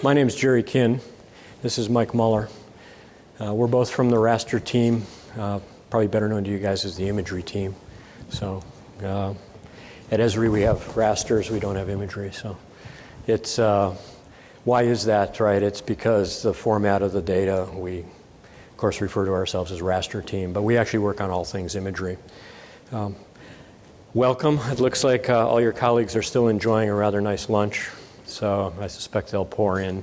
My name is Jerry Kinn. This is Mike Muller. We're both from the Raster team, probably better known to you guys as the Imagery team. So at Esri we have rasters, we don't have imagery. So it's, why is that, right? It's because the format of the data, we of course refer to ourselves as Raster team, but we actually work on all things imagery. Welcome. It looks like all your colleagues are still enjoying a rather nice lunch, so I suspect they'll pour in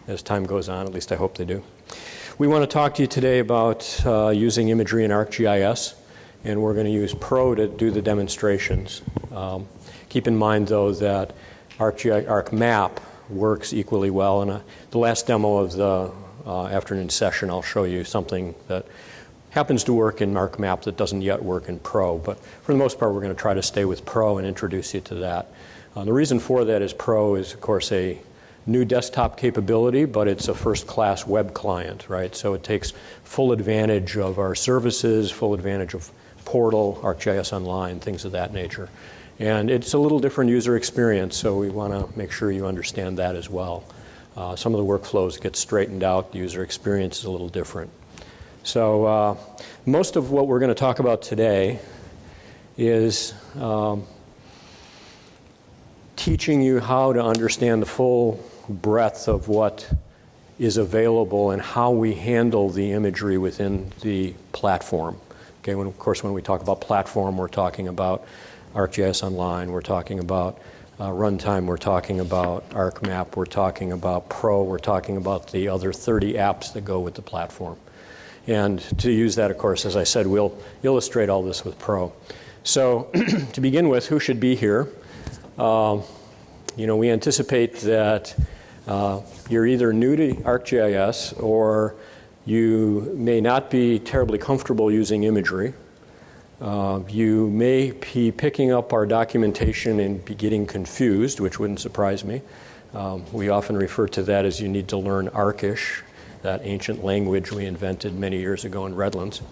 as time goes on, at least I hope they do. We want to talk to you today about using imagery in ArcGIS, and we're going to use Pro to do the demonstrations. Keep in mind, though, that ArcMap works equally well, and the last demo of the afternoon session, I'll show you something that happens to work in ArcMap that doesn't yet work in Pro, but for the most part, we're going to try to stay with Pro and introduce you to that. The reason for that is Pro is, of course, a new desktop capability, but it's a first-class web client, right? So it takes full advantage of our services, full advantage of Portal, ArcGIS Online, things of that nature. And it's a little different user experience, so we want to make sure you understand that as well. Some of the workflows get straightened out. The user experience is a little different. So most of what we're going to talk about today is teaching you how to understand the full breadth of what is available and how we handle the imagery within the platform. Okay, of course, when we talk about platform, we're talking about ArcGIS Online, we're talking about Runtime, we're talking about ArcMap, we're talking about Pro, we're talking about the other 30 apps that go with the platform. And to use that, of course, as I said, we'll illustrate all this with Pro. So to begin with, who should be here? We anticipate that you're either new to ArcGIS or you may not be terribly comfortable using imagery. You may be picking up our documentation and be getting confused, which wouldn't surprise me. We often refer to that as you need to learn ArcGIS, that ancient language we invented many years ago in Redlands.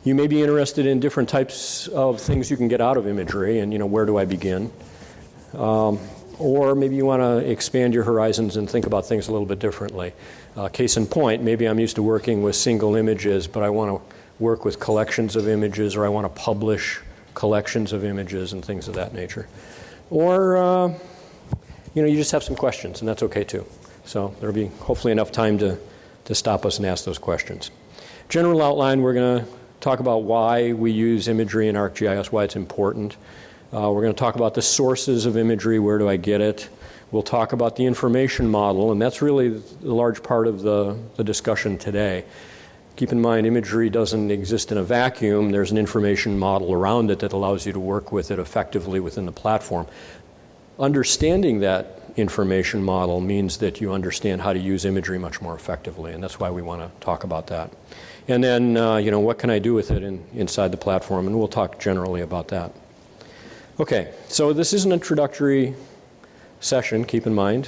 You may be interested in different types of things you can get out of imagery, and where do I begin? Or maybe you want to expand your horizons and think about things a little bit differently. Case in point, maybe I'm used to working with single images, but I want to work with collections of images, or I want to publish collections of images and things of that nature. Or, you just have some questions, and that's okay too. So there'll be hopefully enough time to stop us and ask those questions. General outline, we're going to talk about why we use imagery in ArcGIS, why it's important. We're going to talk about the sources of imagery, where do I get it. We'll talk about the information model, and that's really the large part of the discussion today. Keep in mind, imagery doesn't exist in a vacuum. There's an information model around it that allows you to work with it effectively within the platform. Understanding that information model means that you understand how to use imagery much more effectively, and that's why we want to talk about that. And then, what can I do with it inside the platform, and we'll talk generally about that. Okay, so this is an introductory session, keep in mind,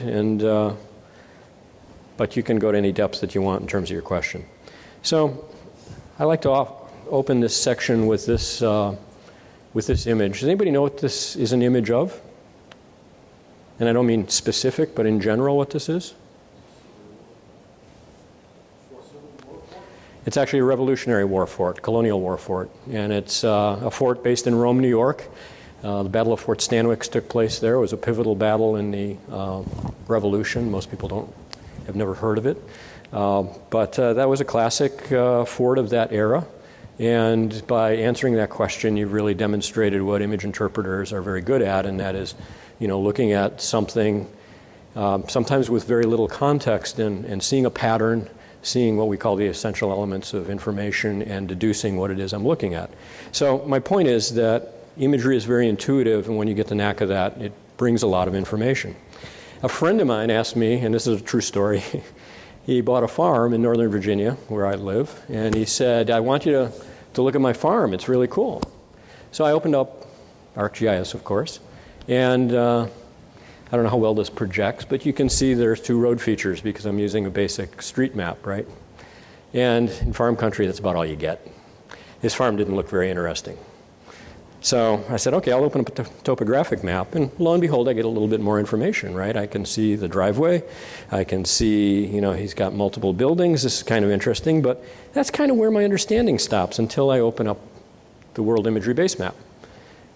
but you can go to any depth that you want in terms of your question. So I like to open this section with this image. Does anybody know what this is an image of? And I don't mean specific, but in general what this is? It's actually a Revolutionary War fort, colonial war fort. And it's a fort based in Rome, New York. The Battle of Fort Stanwix took place there. It was a pivotal battle in the Revolution. Most people have never heard of it. But that was a classic fort of that era. And by answering that question, you've really demonstrated what image interpreters are very good at, and that is, looking at something sometimes with very little context and seeing a pattern, seeing what we call the essential elements of information, and deducing what it is I'm looking at. So my point is that imagery is very intuitive, and when you get the knack of that, it brings a lot of information. A friend of mine asked me, and this is a true story, he bought a farm in Northern Virginia, where I live, and he said, I want you to look at my farm. It's really cool. So I opened up ArcGIS, of course, and I don't know how well this projects, but you can see there's two road features because I'm using a basic street map, right? And in farm country, that's about all you get. His farm didn't look very interesting. So I said, okay, I'll open up a topographic map, and lo and behold, I get a little bit more information, right? I can see the driveway, I can see, he's got multiple buildings. This is kind of interesting, but that's kind of where my understanding stops until I open up the World Imagery Base Map.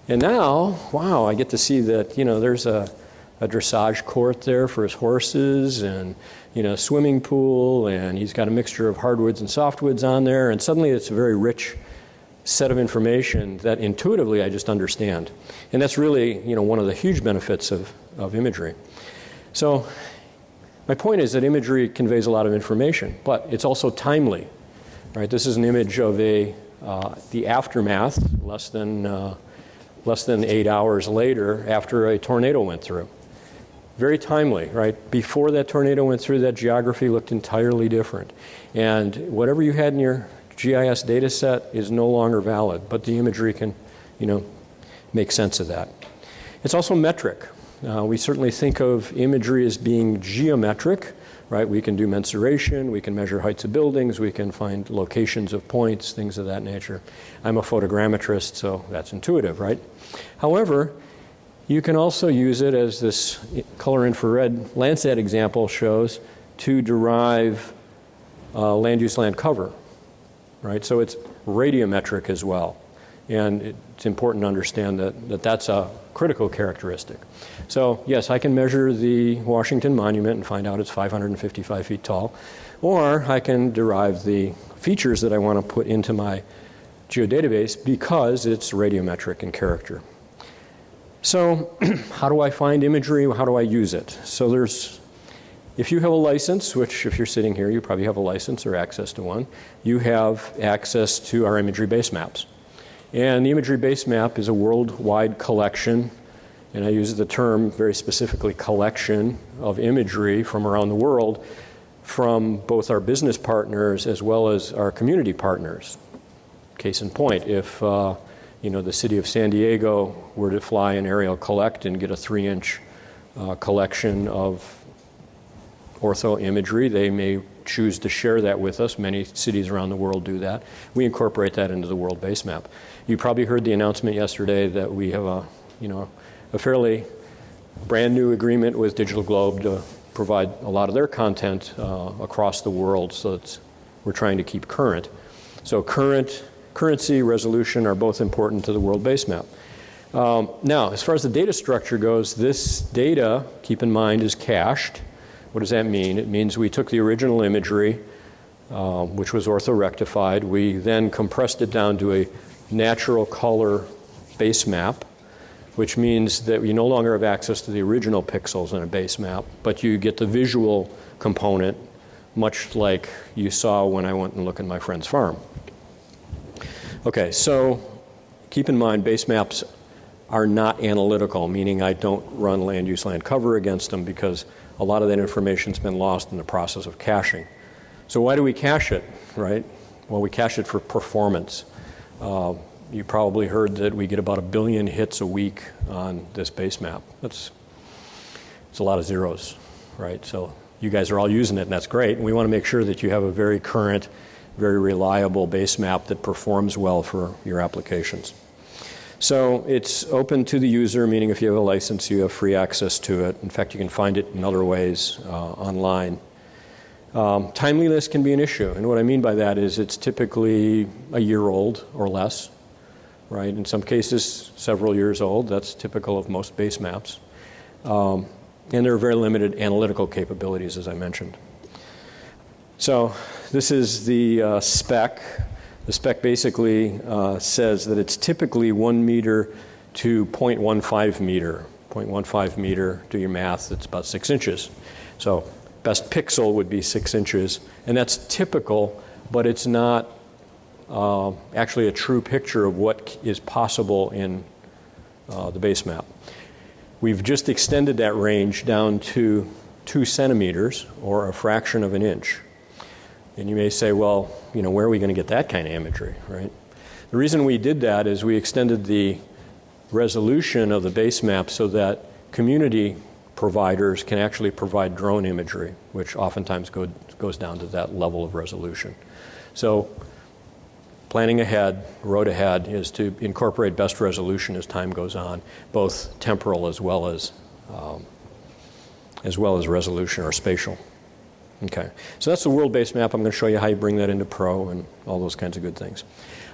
And now, wow, I get to see that, there's a dressage court there for his horses, and, swimming pool, and he's got a mixture of hardwoods and softwoods on there, and suddenly it's a very rich set of information that intuitively I just understand. And that's really, one of the huge benefits of imagery. So my point is that imagery conveys a lot of information, but it's also timely, right? This is an image of the aftermath, less than 8 hours later after a tornado went through. Very timely, right? Before that tornado went through, that geography looked entirely different. And whatever you had in your GIS data set is no longer valid, but the imagery can, make sense of that. It's also metric. We certainly think of imagery as being geometric, right? We can do mensuration, we can measure heights of buildings, we can find locations of points, things of that nature. I'm a photogrammetrist, so that's intuitive, right? However, you can also use it, as this color infrared Landsat example shows, to derive land use, land cover. Right? So it's radiometric as well. And it's important to understand that that's a critical characteristic. So yes, I can measure the Washington Monument and find out it's 555 feet tall, or I can derive the features that I want to put into my geodatabase because it's radiometric in character. So how do I find imagery? How do I use it? So if you have a license, which if you're sitting here, you probably have a license or access to one, you have access to our imagery base maps. And the imagery base map is a worldwide collection, and I use the term very specifically collection of imagery from around the world, from both our business partners as well as our community partners. Case in point, if the city of San Diego were to fly an aerial collect and get a 3-inch collection of ortho imagery, they may choose to share that with us. Many cities around the world do that. We incorporate that into the World Base Map. You probably heard the announcement yesterday that we have a fairly brand new agreement with Digital Globe to provide a lot of their content across the world, so we're trying to keep current. So currency, resolution are both important to the World Base Map. Now, as far as the data structure goes, this data, keep in mind, is cached. What does that mean? It means we took the original imagery, which was orthorectified. We then compressed it down to a natural color base map, which means that you no longer have access to the original pixels in a base map, but you get the visual component, much like you saw when I went and looked at my friend's farm. Okay, so keep in mind, base maps are not analytical, meaning I don't run land use, land cover against them because a lot of that information's been lost in the process of caching. So why do we cache it, right? Well, we cache it for performance. You probably heard that we get about 1 billion hits a week on this base map. It's a lot of zeros, right? So you guys are all using it, and that's great. And we want to make sure that you have a very current, very reliable base map that performs well for your applications. So it's open to the user, meaning if you have a license, you have free access to it. In fact, you can find it in other ways online. Timeliness can be an issue, and what I mean by that is it's typically a year old or less, right? In some cases, several years old. That's typical of most base maps. And there are very limited analytical capabilities, as I mentioned. So this is the spec. The spec basically says that it's typically 1 meter to 0.15 meter. 0.15 meter, do your math, that's about 6 inches. So best pixel would be 6 inches, and that's typical, but it's not actually a true picture of what is possible in the base map. We've just extended that range down to 2 centimeters, or a fraction of an inch. And you may say, well, where are we going to get that kind of imagery, right? The reason we did that is we extended the resolution of the base map so that community providers can actually provide drone imagery, which oftentimes goes down to that level of resolution. So planning ahead, road ahead, is to incorporate best resolution as time goes on, both temporal as well as resolution or spatial. Okay, so that's the world-based map. I'm going to show you how you bring that into Pro and all those kinds of good things.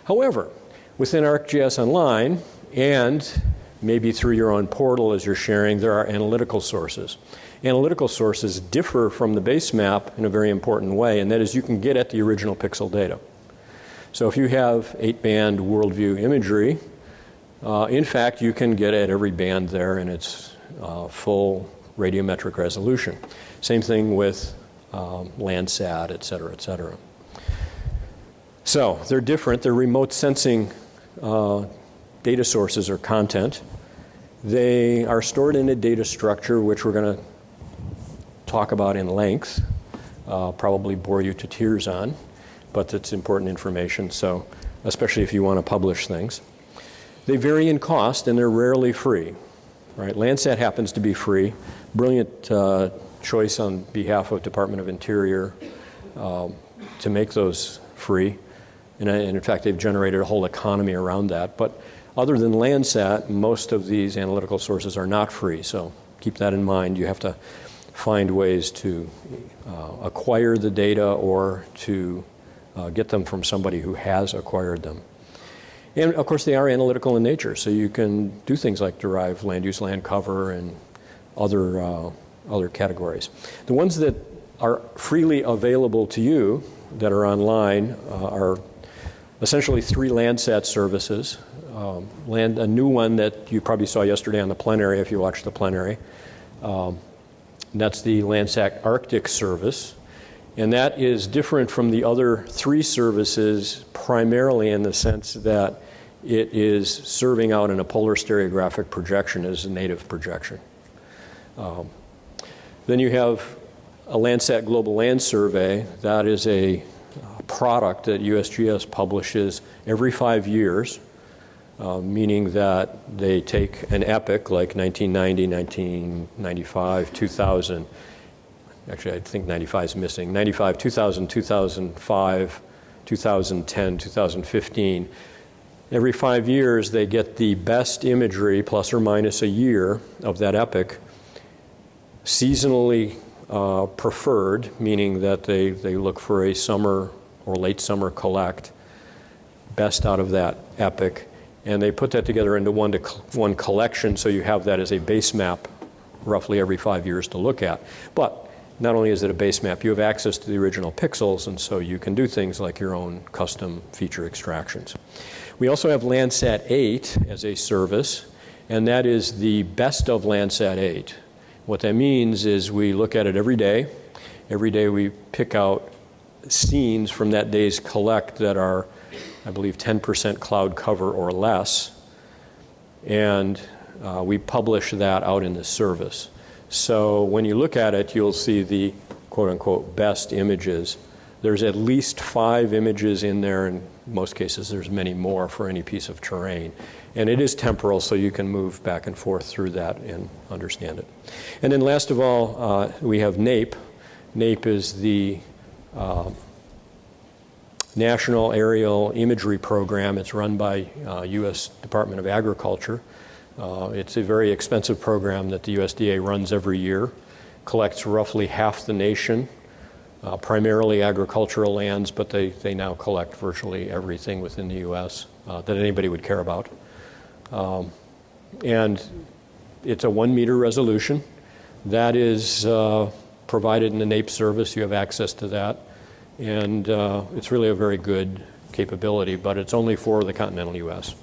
However, within ArcGIS Online, and maybe through your own portal as you're sharing, there are analytical sources. Analytical sources differ from the base map in a very important way, and that is you can get at the original pixel data. So if you have 8-band worldview imagery, in fact, you can get at every band there in its full radiometric resolution. Same thing with Landsat, et cetera, et cetera. So they're different. They're remote sensing data sources or content. They are stored in a data structure, which we're going to talk about in length, probably bore you to tears on, but it's important information, so especially if you want to publish things. They vary in cost, and they're rarely free. Right? Landsat happens to be free. Brilliant choice on behalf of Department of Interior to make those free. And in fact, they've generated a whole economy around that. But other than Landsat, most of these analytical sources are not free. So keep that in mind. You have to find ways to acquire the data or to get them from somebody who has acquired them. And of course, they are analytical in nature. So you can do things like derive land use, land cover, and other categories. The ones that are freely available to you that are online are essentially 3 Landsat services. A new one that you probably saw yesterday on the plenary if you watched the plenary. That's the Landsat Arctic service. And that is different from the other 3 services primarily in the sense that it is serving out in a polar stereographic projection as a native projection. Then you have a Landsat Global Land Survey. That is a product that USGS publishes every 5 years, meaning that they take an epoch like 1990, 1995, 2000. Actually, I think 95 is missing. 95, 2000, 2005, 2010, 2015. Every 5 years, they get the best imagery, plus or minus a year, of that epoch, seasonally preferred, meaning that they look for a summer or late summer collect, best out of that epoch, and they put that together into one collection, so you have that as a base map roughly every 5 years to look at. But not only is it a base map, you have access to the original pixels, and so you can do things like your own custom feature extractions. We also have Landsat 8 as a service, and that is the best of Landsat 8. What that means is we look at it every day. Every day we pick out scenes from that day's collect that are, I believe, 10% cloud cover or less, and we publish that out in the service. So when you look at it, you'll see the quote-unquote best images. There's at least 5 images in there. In most cases, there's many more for any piece of terrain. And it is temporal, so you can move back and forth through that and understand it. And then last of all, we have NAIP. NAIP is the National Aerial Imagery Program. It's run by U.S. Department of Agriculture. It's a very expensive program that the USDA runs every year, collects roughly half the nation, primarily agricultural lands, but they now collect virtually everything within the U.S. That anybody would care about. And it's a 1 meter resolution. That is provided in the NAIP service. You have access to that. And it's really a very good capability, but it's only for the continental U.S.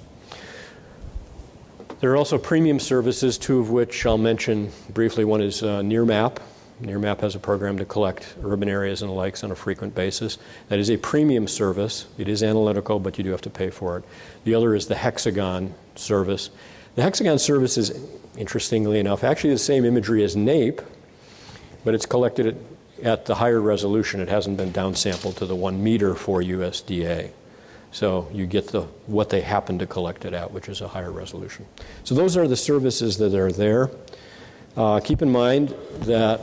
There are also premium services, 2 of which I'll mention briefly. One is NearMap. NearMap has a program to collect urban areas and the likes on a frequent basis. That is a premium service. It is analytical, but you do have to pay for it. The other is the Hexagon service. The Hexagon service is, interestingly enough, actually the same imagery as NAIP, but it's collected at the higher resolution. It hasn't been downsampled to the 1 meter for USDA. So you get what they happen to collect it at, which is a higher resolution. So those are the services that are there. Keep in mind that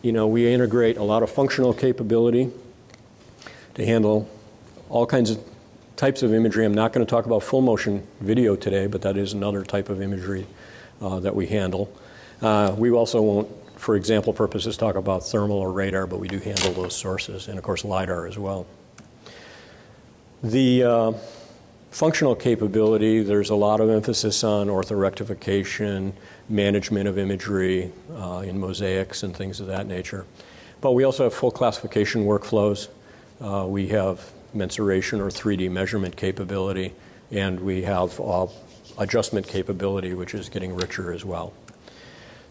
we integrate a lot of functional capability to handle all kinds of types of imagery. I'm not going to talk about full motion video today, but that is another type of imagery that we handle. We also won't, for example purposes, talk about thermal or radar, but we do handle those sources, and of course LiDAR as well. The functional capability, there's a lot of emphasis on orthorectification, management of imagery in mosaics and things of that nature. But we also have full classification workflows. We have mensuration or 3D measurement capability, and we have adjustment capability, which is getting richer as well.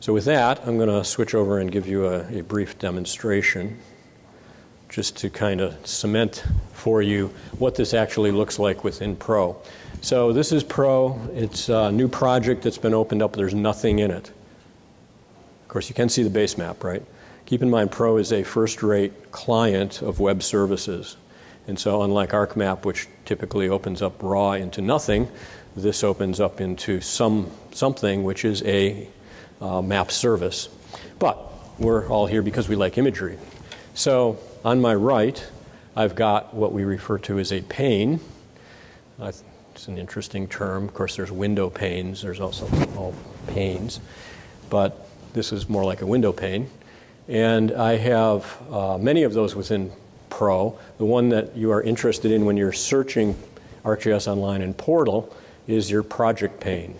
So with that, I'm going to switch over and give you a brief demonstration just to kind of cement for you what this actually looks like within Pro. So this is Pro. It's a new project that's been opened up. There's nothing in it. Of course, you can see the base map, right? Keep in mind, Pro is a first-rate client of web services. And so unlike ArcMap, which typically opens up raw into nothing, this opens up into something which is a map service. But we're all here because we like imagery. So on my right, I've got what we refer to as a pane. It's an interesting term. Of course, there's window panes. There's also all panes. But this is more like a window pane. And I have many of those within Pro. The one that you are interested in when you're searching ArcGIS Online in Portal is your project pane.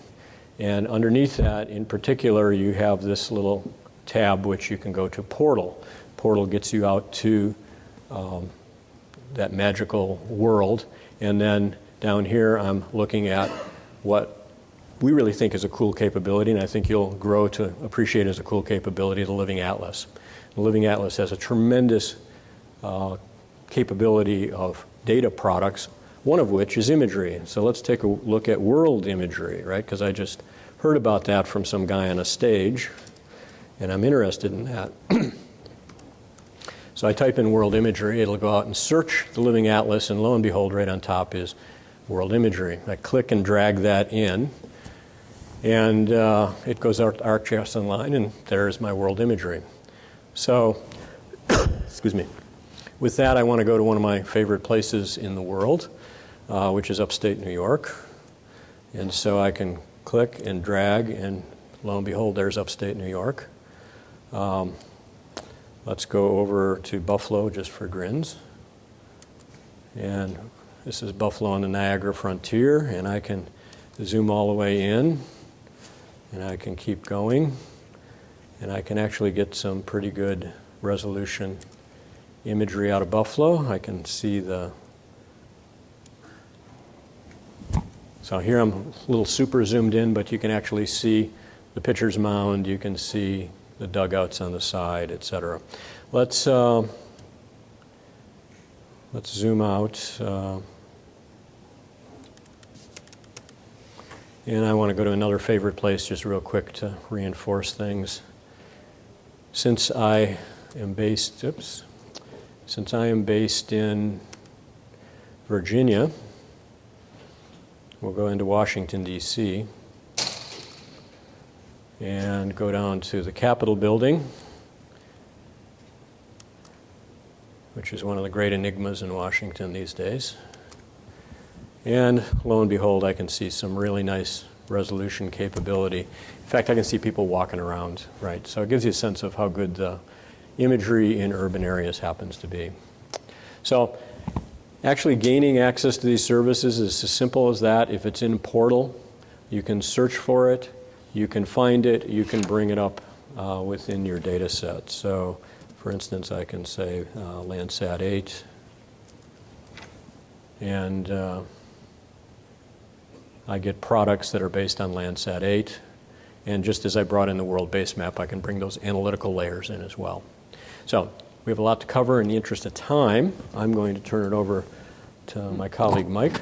And underneath that, in particular, you have this little tab which you can go to Portal. Portal gets you out to that magical world. And then down here, I'm looking at what we really think is a cool capability, and I think you'll grow to appreciate as a cool capability, the Living Atlas. The Living Atlas has a tremendous capability of data products, one of which is imagery. So let's take a look at world imagery, right? Because I just heard about that from some guy on a stage, and I'm interested in that. So I type in world imagery. It'll go out and search the Living Atlas, and lo and behold, right on top is world imagery. I click and drag that in, and it goes out to ArcGIS Online, and there's my world imagery. So, excuse me. With that, I want to go to one of my favorite places in the world, which is upstate New York. And so I can click and drag, and lo and behold, there's upstate New York. Let's go over to Buffalo just for grins. And this is Buffalo on the Niagara Frontier, and I can zoom all the way in, and I can keep going, and I can actually get some pretty good resolution imagery out of Buffalo. I can see so here I'm a little super zoomed in, but you can actually see the pitcher's mound, you can see the dugouts on the side, etc. Let's zoom out. And I want to go to another favorite place just real quick to reinforce things. Since I am based in Virginia, we'll go into Washington, D.C., and go down to the Capitol building, which is one of the great enigmas in Washington these days. And lo and behold, I can see some really nice resolution capability. In fact, I can see people walking around, right? So it gives you a sense of how good the imagery in urban areas happens to be. So actually gaining access to these services is as simple as that. If it's in Portal, you can search for it, you can find it, you can bring it up within your data set. So for instance, I can say Landsat 8, and I get products that are based on Landsat 8. And just as I brought in the world base map, I can bring those analytical layers in as well. So we have a lot to cover. In the interest of time, I'm going to turn it over to my colleague Mike,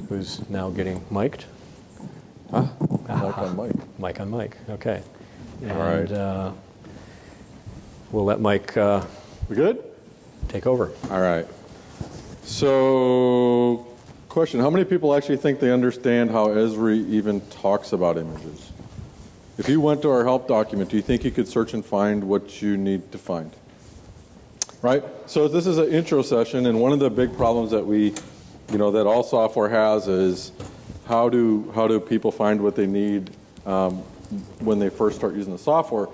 who's now getting mic'd. Huh? Mic on mic. Mic on mic, okay. And, all right. We'll let Mike We good? take over. All right. So, question, how many people actually think they understand how Esri even talks about images? If you went to our help document, do you think you could search and find what you need to find? Right? So this is an intro session, and one of the big problems that we that all software has is how do people find what they need when they first start using the software.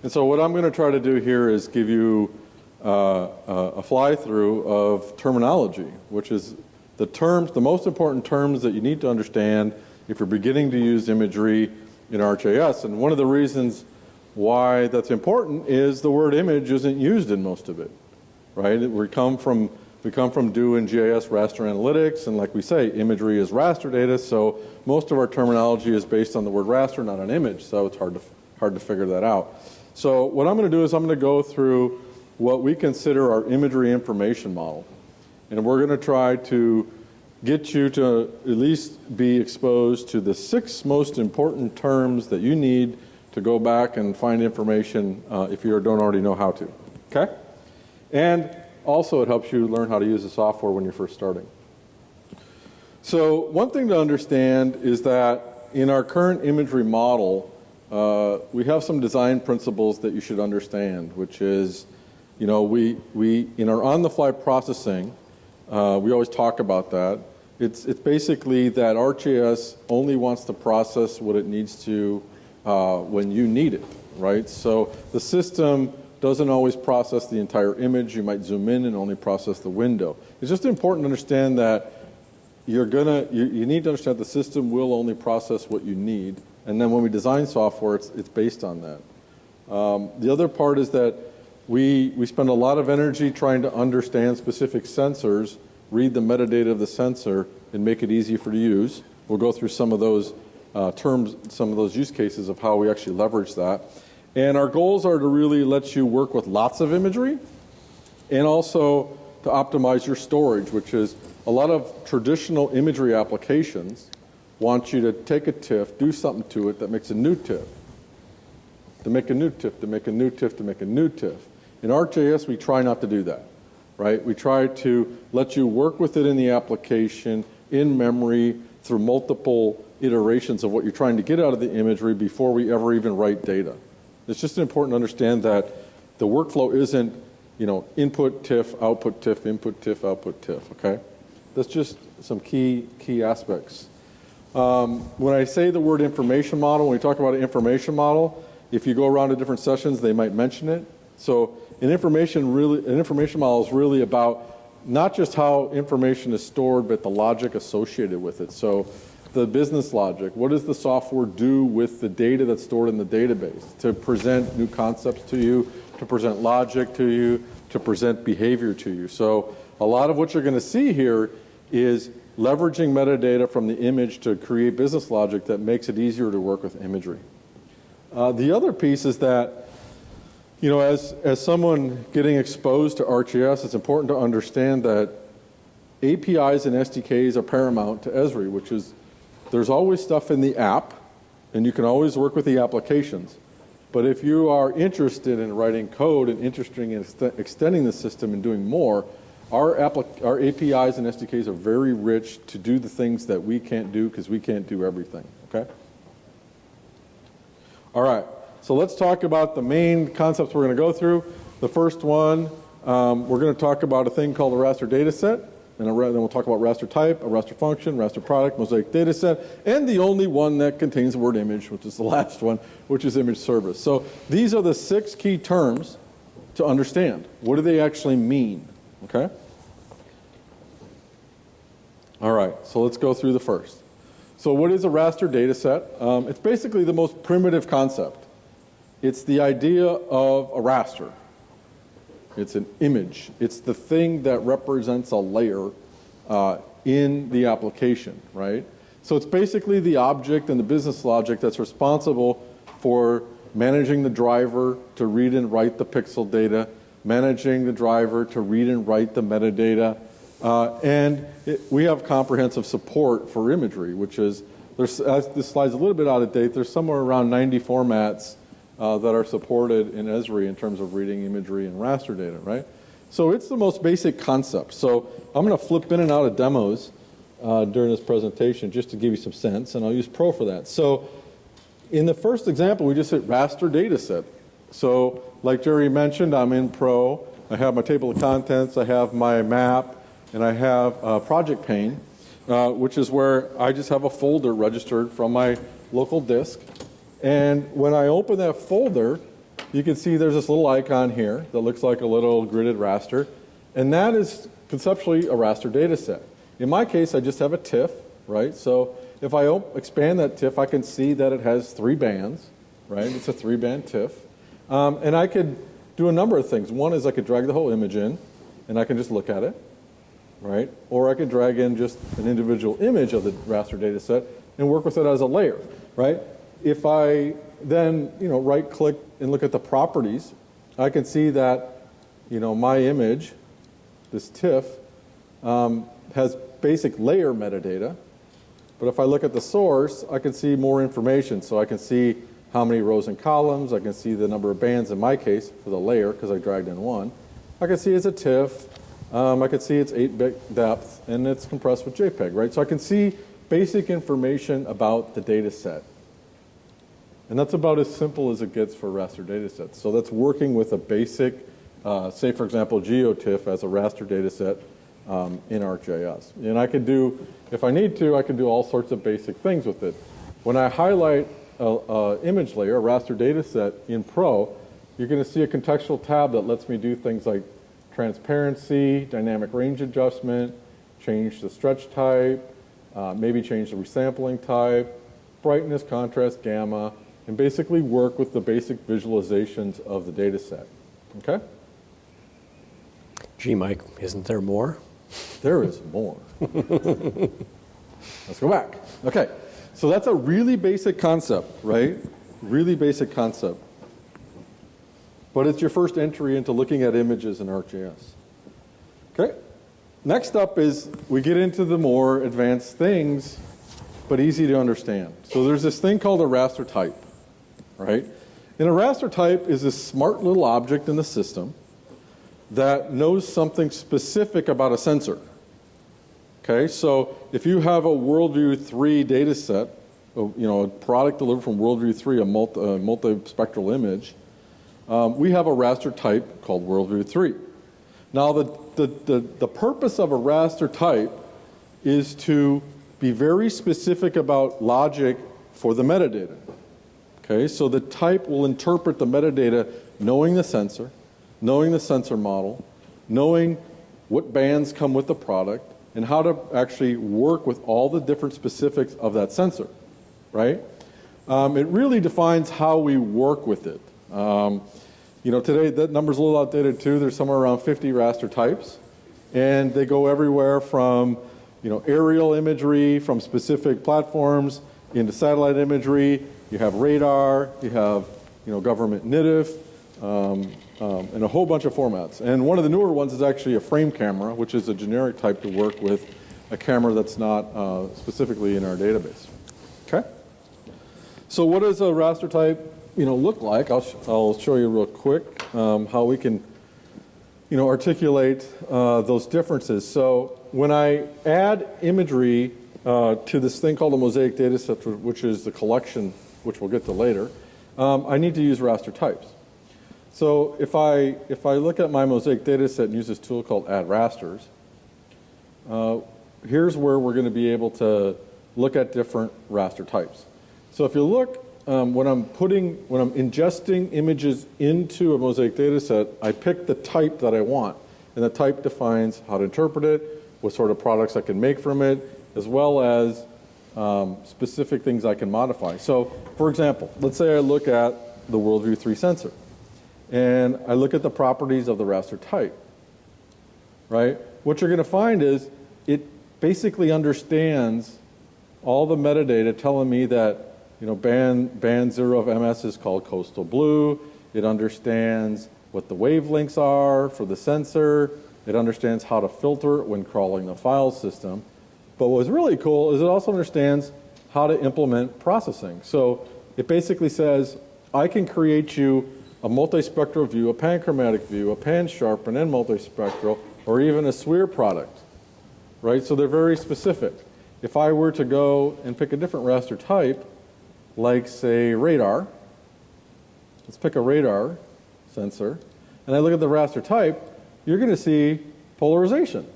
And so what I'm going to try to do here is give you a fly-through of terminology, which is the most important terms that you need to understand if you're beginning to use imagery in ArcGIS. And one of the reasons why that's important is the word image isn't used in most of it, right? We come from doing GIS raster analytics, and like we say, imagery is raster data, so most of our terminology is based on the word raster, not on image, so it's hard to figure that out. So what I'm going to do is I'm going to go through what we consider our imagery information model, and we're going to try to get you to at least be exposed to the 6 most important terms that you need to go back and find information if you don't already know how to, okay? And also, it helps you learn how to use the software when you're first starting. So one thing to understand is that in our current imagery model, we have some design principles that you should understand, which is, we in our on-the-fly processing, we always talk about that. It's basically that ArcGIS only wants to process what it needs to when you need it, right? So the system doesn't always process the entire image. You might zoom in and only process the window. It's just important to understand that you need to understand the system will only process what you need. And then when we design software, it's based on that. The other part is that we spend a lot of energy trying to understand specific sensors, read the metadata of the sensor, and make it easy for you to use. We'll go through some of those terms, some of those use cases of how we actually leverage that. And our goals are to really let you work with lots of imagery and also to optimize your storage, which is a lot of traditional imagery applications want you to take a TIFF, do something to it that makes a new TIFF, to make a new TIFF, to make a new TIFF, to make a new TIFF. In ArcGIS, we try not to do that, right? We try to let you work with it in the application, in memory, through multiple iterations of what you're trying to get out of the imagery before we ever even write data. It's just important to understand that the workflow isn't, input TIFF, output TIFF, input TIFF, output TIFF, okay? That's just some key aspects. When I say the word information model, when we talk about an information model, if you go around to different sessions, they might mention it. So an information model is really about not just how information is stored, but the logic associated with it. So the business logic, what does the software do with the data that's stored in the database to present new concepts to you, to present logic to you, to present behavior to you. So a lot of what you're going to see here is leveraging metadata from the image to create business logic that makes it easier to work with imagery. The other piece is that, as someone getting exposed to ArcGIS, it's important to understand that APIs and SDKs are paramount to Esri, which is there's always stuff in the app, and you can always work with the applications. But if you are interested in writing code and interested in extending the system and doing more, our APIs and SDKs are very rich to do the things that we can't do because we can't do everything, okay? All right, so let's talk about the main concepts we're going to go through. The first one, we're going to talk about a thing called the Raster Dataset. And then we'll talk about Raster Type, a Raster Function, Raster Product, Mosaic Dataset, and the only one that contains the word image, which is the last one, which is image service. So these are the 6 key terms to understand. What do they actually mean? Okay? All right, so let's go through the first. So what is a raster dataset? It's basically the most primitive concept. It's the idea of a raster. It's an image. It's the thing that represents a layer in the application, right? So it's basically the object and the business logic that's responsible for managing the driver to read and write the pixel data, managing the driver to read and write the metadata, we have comprehensive support for imagery, which is, this slide's a little bit out of date, there's somewhere around 90 formats that are supported in Esri in terms of reading imagery and raster data, right? So it's the most basic concept. So I'm going to flip in and out of demos during this presentation just to give you some sense, and I'll use Pro for that. So in the first example, we just hit Raster Dataset. So like Jerry mentioned, I'm in Pro. I have my table of contents. I have my map. and I have a project pane, which is where I just have a folder registered from my local disk. And when I open that folder, you can see there's this little icon here that looks like a little gridded raster. And that is conceptually a raster data set. In my case, I just have a TIFF, right? So if I expand that TIFF, I can see that it has 3 bands, right? It's a 3-band TIFF. And I could do a number of things. One is I could drag the whole image in, and I can just look at it, right? Or I could drag in just an individual image of the raster data set and work with it as a layer, right? If I then, right-click and look at the properties, I can see that, my image, this TIFF, has basic layer metadata. But if I look at the source, I can see more information. So I can see how many rows and columns. I can see the number of bands in my case for the layer because I dragged in one. I can see it's a TIFF. I can see it's 8-bit depth, and it's compressed with JPEG, right? So I can see basic information about the data set. And that's about as simple as it gets for raster data sets. So that's working with a basic, say, for example, GeoTIFF as a raster data set in ArcGIS. And I could do, if I need to, I can do all sorts of basic things with it. When I highlight an image layer, a raster data set in Pro, you're going to see a contextual tab that lets me do things like transparency, dynamic range adjustment, change the stretch type, maybe change the resampling type, brightness, contrast, gamma, and basically work with the basic visualizations of the data set. Okay? Gee, Mike, isn't there more? There is more. Let's go back. Okay, so that's a really basic concept, right? Really basic concept. But it's your first entry into looking at images in ArcGIS. Okay, next up is we get into the more advanced things, but easy to understand. So there's this thing called a raster type, right? And a raster type is this smart little object in the system that knows something specific about a sensor. Okay, so if you have a WorldView 3 data set, a product delivered from WorldView 3, a multispectral image, we have a raster type called WorldView 3. Now, the purpose of a raster type is to be very specific about logic for the metadata. Okay, so the type will interpret the metadata knowing the sensor model, knowing what bands come with the product, and how to actually work with all the different specifics of that sensor, right? It really defines how we work with it. Today that number's a little outdated too. There's somewhere around 50 raster types, and they go everywhere from, aerial imagery from specific platforms into satellite imagery. You have radar, you have, government NITIF, and a whole bunch of formats. And one of the newer ones is actually a frame camera, which is a generic type to work with a camera that's not specifically in our database. Okay? So what does a raster type, look like? I'll show you real quick how we can, articulate those differences. So when I add imagery to this thing called a Mosaic Dataset, which is the collection, which we'll get to later, I need to use raster types. So if I look at my Mosaic Dataset and use this tool called Add Rasters, here's where we're going to be able to look at different raster types. So if you look, when I'm ingesting images into a Mosaic Dataset, I pick the type that I want, and the type defines how to interpret it, what sort of products I can make from it, as well as specific things I can modify. So, for example, let's say I look at the WorldView 3 sensor, and I look at the properties of the raster type, right? What you're going to find is it basically understands all the metadata telling me that band 0 of MS is called coastal blue. It understands what the wavelengths are for the sensor. It understands how to filter it when crawling the file system. But what's really cool is it also understands how to implement processing. So it basically says, I can create you a multispectral view, a panchromatic view, a pan-sharpen and multispectral, or even a SWIR product, right? So they're very specific. If I were to go and pick a different raster type, like, say, radar, let's pick a radar sensor, and I look at the raster type, you're going to see polarization,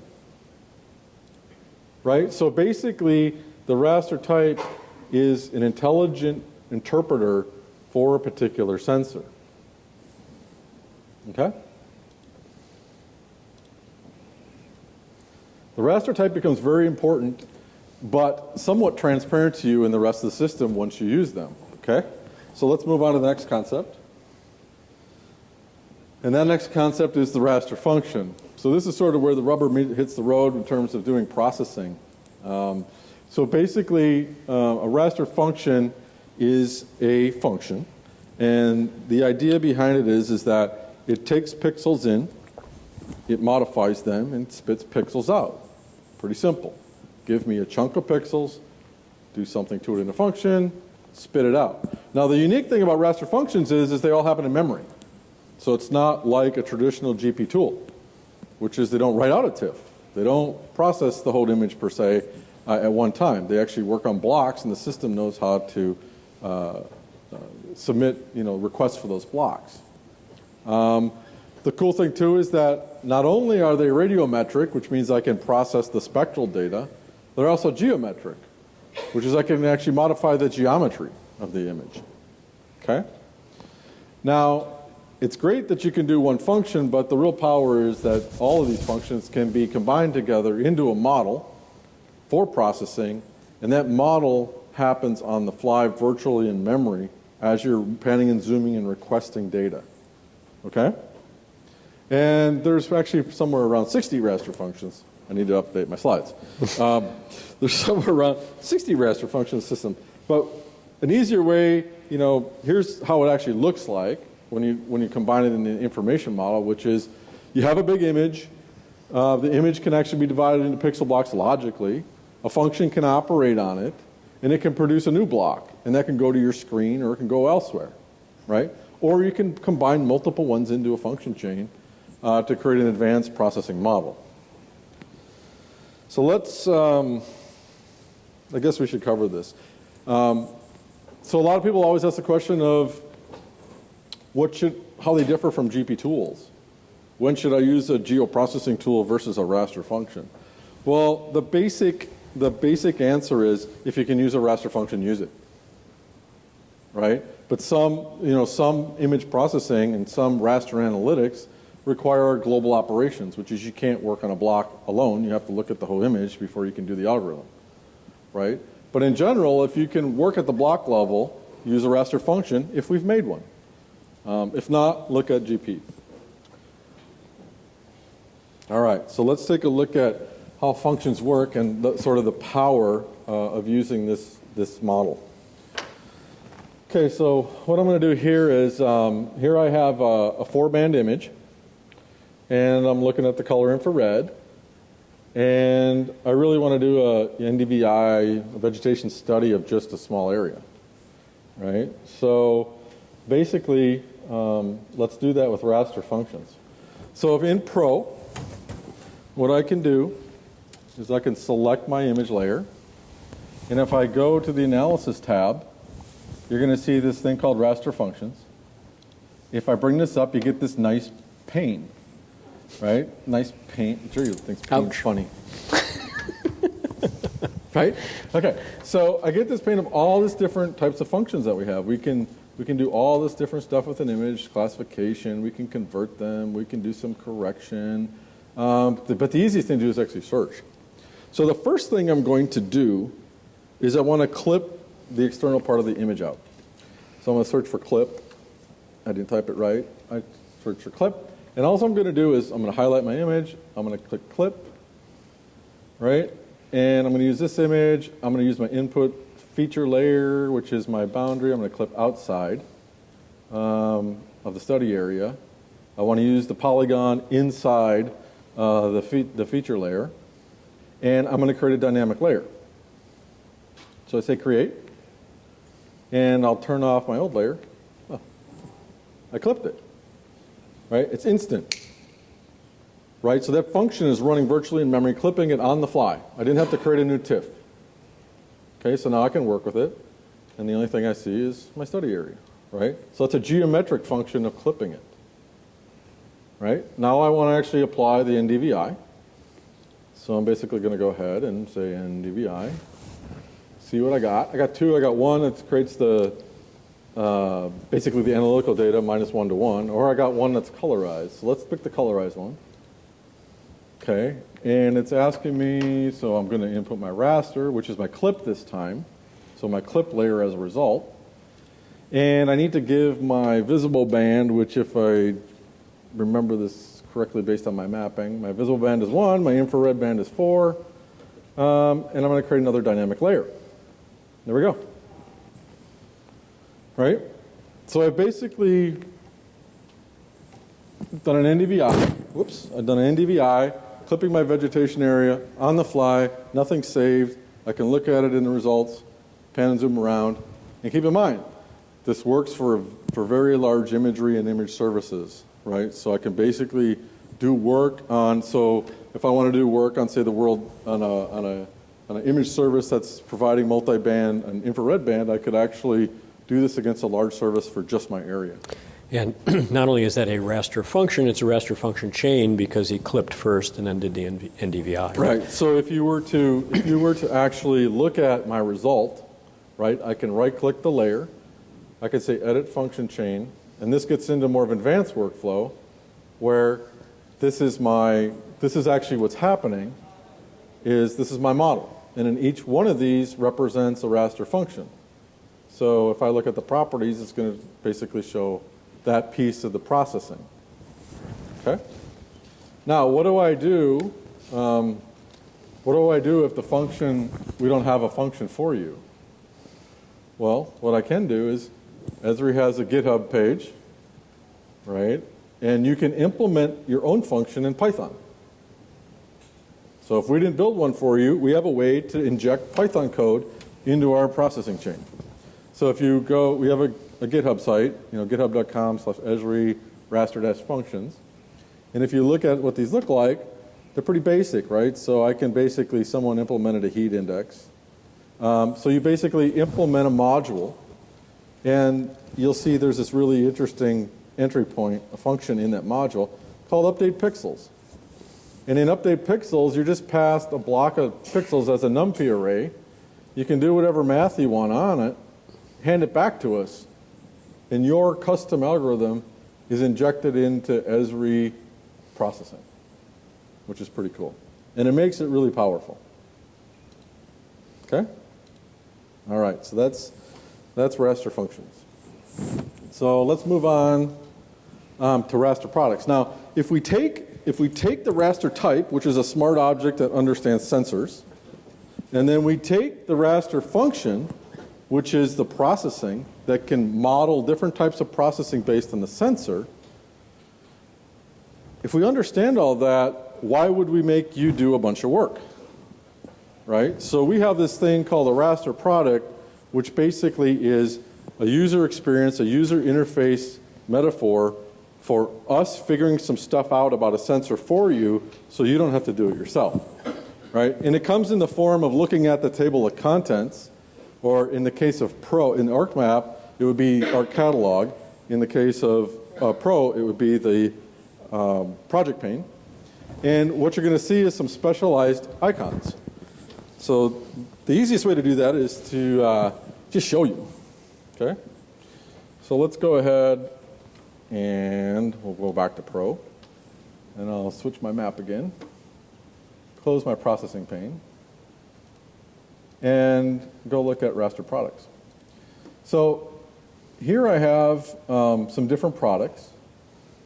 right? So basically, the raster type is an intelligent interpreter for a particular sensor. Okay? The raster type becomes very important, but somewhat transparent to you in the rest of the system once you use them. Okay? So let's move on to the next concept. And that next concept is the raster function. So this is sort of where the rubber hits the road in terms of doing processing. So basically, a raster function is a function. And the idea behind it is that it takes pixels in, it modifies them, and spits pixels out. Pretty simple. Give me a chunk of pixels, do something to it in a function, spit it out. Now, the unique thing about raster functions is they all happen in memory. So it's not like a traditional GP tool, which is they don't write out a TIFF. They don't process the whole image per se at one time. They actually work on blocks, and the system knows how to submit requests for those blocks. The cool thing, too, is that not only are they radiometric, which means I can process the spectral data, they're also geometric, which is I can actually modify the geometry of the image. Okay? Now, it's great that you can do one function, but the real power is that all of these functions can be combined together into a model for processing, and that model happens on the fly virtually in memory as you're panning and zooming and requesting data. Okay? And there's actually somewhere around 60 raster functions. I need to update my slides. There's somewhere around 60 raster functions in the system. But an easier way, here's how it actually looks like when you combine it in the information model, which is you have a big image. The image can actually be divided into pixel blocks logically. A function can operate on it, and it can produce a new block. And that can go to your screen, or it can go elsewhere, right? Or you can combine multiple ones into a function chain to create an advanced processing model. So let's, I guess we should cover this. So a lot of people always ask the question of how they differ from GP tools. When should I use a geoprocessing tool versus a raster function? Well, the basic answer is if you can use a raster function, use it, right? But some image processing and some raster analytics require global operations, which is you can't work on a block alone. You have to look at the whole image before you can do the algorithm, right? But in general, if you can work at the block level, use a raster function if we've made one. If not, look at GP. All right, so let's take a look at how functions work and sort of the power of using this model. Okay, so what I'm going to do here is, here I have a 4-band image, and I'm looking at the color infrared, and I really want to do an NDVI, a vegetation study of just a small area, right? So basically, let's do that with raster functions. So if in Pro, what I can do is I can select my image layer, and if I go to the Analysis tab, you're going to see this thing called raster functions. If I bring this up, you get this nice pane, right? Nice pane. Sure, you think pane's funny. Right? Okay, so I get this pane of all these different types of functions that we have. We can do all this different stuff with an image, classification, we can convert them, we can do some correction. But the easiest thing to do is actually search. So the first thing I'm going to do is I want to clip the external part of the image out. So I'm going to search for clip. I didn't type it right. I search for clip. And all I'm going to do is I'm going to highlight my image. I'm going to click clip, right? And I'm going to use this image. I'm going to use my input feature layer, which is my boundary. I'm going to clip outside of the study area. I want to use the polygon inside the feature layer. And I'm going to create a dynamic layer. So I say create. And I'll turn off my old layer. Oh, I clipped it. Right? It's instant. Right? So that function is running virtually in memory, clipping it on the fly. I didn't have to create a new TIFF. Okay, so now I can work with it. And the only thing I see is my study area. Right? So it's a geometric function of clipping it. Right? Now I want to actually apply the NDVI. So I'm basically going to go ahead and say NDVI. See what I got. I got two. I got one that creates the basically the analytical data -1 to 1, or I got one that's colorized. So let's pick the colorized one. Okay, and it's asking me, so I'm going to input my raster, which is my clip this time. So my clip layer as a result. And I need to give my visible band, which if I remember this correctly based on my mapping, my visible band is 1, my infrared band is 4, and I'm going to create another dynamic layer. There we go. Right? So I've basically done an NDVI. Whoops. I've done an NDVI, clipping my vegetation area on the fly, nothing saved. I can look at it in the results, pan and zoom around. And keep in mind, this works for very large imagery and image services, right? So I can basically do work on, so if I want to do work on, say, the world, on an image service that's providing multi-band and infrared band, I could actually do this against a large service for just my area. And not only is that a raster function, it's a raster function chain because he clipped first and then did the NDVI. Right. So if you were to actually look at my result, right, I can right-click the layer. I could say edit function chain, and this gets into more of an advanced workflow where this is actually what's happening is this is my model. And in each one of these represents a raster function. So if I look at the properties, it's going to basically show that piece of the processing. Okay? Now, what do I do? What do I do if the function, we don't have a function for you? Well, what I can do is Esri has a GitHub page, right? And you can implement your own function in Python. So if we didn't build one for you, we have a way to inject Python code into our processing chain. So if you go, we have a GitHub site, github.com/Esri raster-functions. And if you look at what these look like, they're pretty basic, right? So I can basically, someone implemented a heat index. So you basically implement a module, and you'll see there's this really interesting entry point, a function in that module called update pixels. And in update pixels, you're just passed a block of pixels as a NumPy array. You can do whatever math you want on it, hand it back to us, and your custom algorithm is injected into Esri processing, which is pretty cool. And it makes it really powerful. Okay? All right, so that's raster functions. So let's move on to raster products. Now, if we take the raster type, which is a smart object that understands sensors, and then we take the raster function, which is the processing that can model different types of processing based on the sensor, if we understand all that, why would we make you do a bunch of work? Right? So we have this thing called a Raster Product, which basically is a user experience, a user interface metaphor for us figuring some stuff out about a sensor for you so you don't have to do it yourself. Right? And it comes in the form of looking at the table of contents, or in the case of Pro, in ArcMap, it would be our catalog. In the case of Pro, it would be the project pane. And what you're going to see is some specialized icons. So the easiest way to do that is to just show you. Okay? So let's go ahead and we'll go back to Pro. And I'll switch my map again. Close my processing pane. And go look at Raster products. So here I have some different products.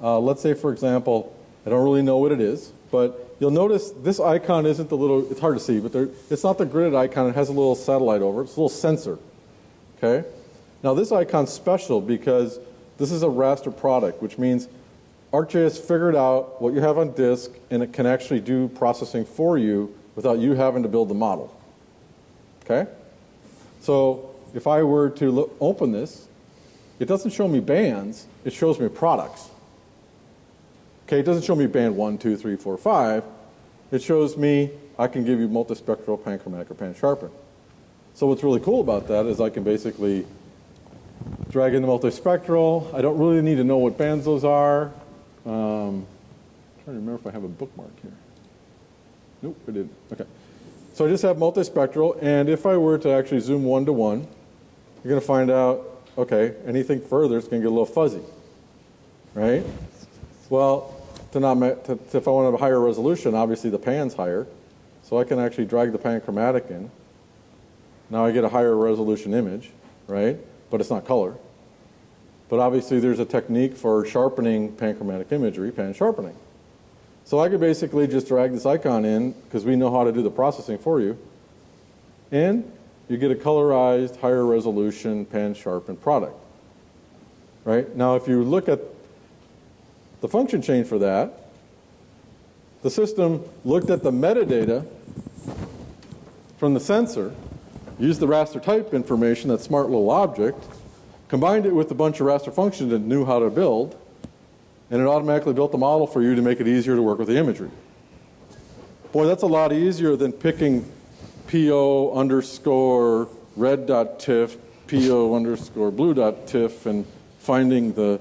Let's say, for example, I don't really know what it is, but you'll notice this icon isn't the little, it's hard to see, but it's not the gridded icon. It has a little satellite over it. It's a little sensor. Okay? Now this icon's special because this is a raster product, which means ArcGIS figured out what you have on disk, and it can actually do processing for you without you having to build the model. Okay? So if I were to open this, it doesn't show me bands, it shows me products. Okay, it doesn't show me band 1, 2, 3, 4, 5. It shows me I can give you multispectral, panchromatic, or pan-sharpen. So what's really cool about that is I can basically drag in the multispectral. I don't really need to know what bands those are. I'm trying to remember if I have a bookmark here. Nope, I didn't. Okay. So I just have multispectral, and if I were to actually zoom 1 to 1, you're going to find out, okay, anything further, it's going to get a little fuzzy, right? Well, if I want a higher resolution, obviously the pan's higher, so I can actually drag the pan chromatic in. Now I get a higher resolution image, right? But it's not color. But obviously there's a technique for sharpening panchromatic imagery, pan sharpening. So I could basically just drag this icon in, because we know how to do the processing for you, and you get a colorized, higher resolution, pan sharpened product. Right? Now if you look at the function chain for that, the system looked at the metadata from the sensor, used the raster type information, that smart little object, combined it with a bunch of raster functions it knew how to build, and it automatically built the model for you to make it easier to work with the imagery. Boy, that's a lot easier than picking PO underscore red.tiff, PO underscore blue.tiff, and finding the,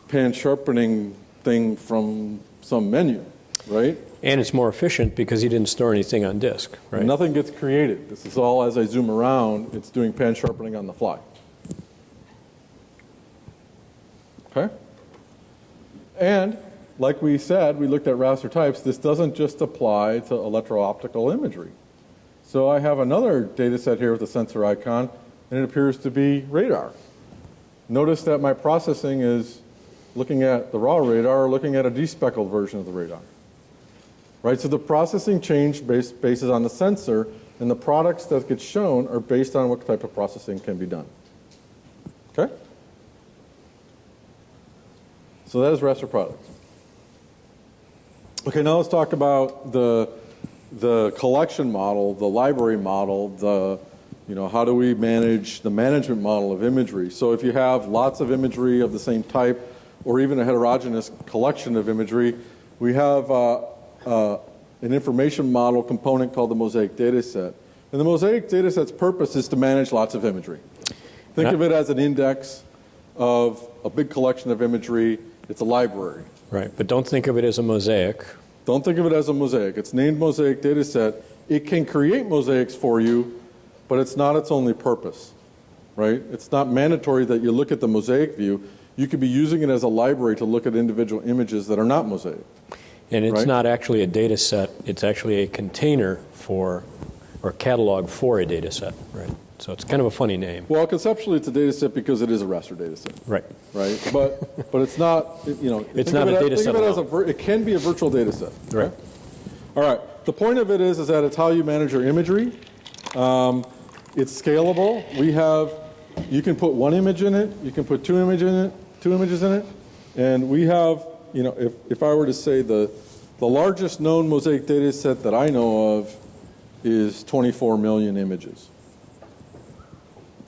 pan sharpening thing from some menu, right? And it's more efficient because he didn't store anything on disk, right? Nothing gets created. This is all, as I zoom around, it's doing pan sharpening on the fly. Okay? And like we said, we looked at raster types. This doesn't just apply to electro-optical imagery. So I have another data set here with a sensor icon, and it appears to be radar. Notice that my processing is looking at the raw radar or looking at a despeckled version of the radar. Right? So the processing change bases on the sensor, and the products that get shown are based on what type of processing can be done. Okay? So that is Raster Product. Okay, now let's talk about the collection model, the library model, how do we manage the management model of imagery. So if you have lots of imagery of the same type, or even a heterogeneous collection of imagery, we have an information model component called the Mosaic Dataset. And the Mosaic Dataset's purpose is to manage lots of imagery. Think of it as an index of a big collection of imagery. It's a library. Right, but don't think of it as a mosaic. Don't think of it as a mosaic. It's named Mosaic Dataset. It can create mosaics for you, but it's not its only purpose, right? It's not mandatory that you look at the mosaic view. You could be using it as a library to look at individual images that are not mosaic. And it's right? not actually a data set, it's actually a container for, or catalog for a data set, right? So it's kind of a funny name. Well, conceptually, it's a data set because it is a raster data set. Right. Right? But it's not, It's not a data set alone. It can be a virtual data set. Right. Okay? All right. The point of it is that it's how you manage your imagery. It's scalable. You can put one image in it. You can put two images in it. And we have, if I were to say the largest known Mosaic data set that I know of is 24 million images.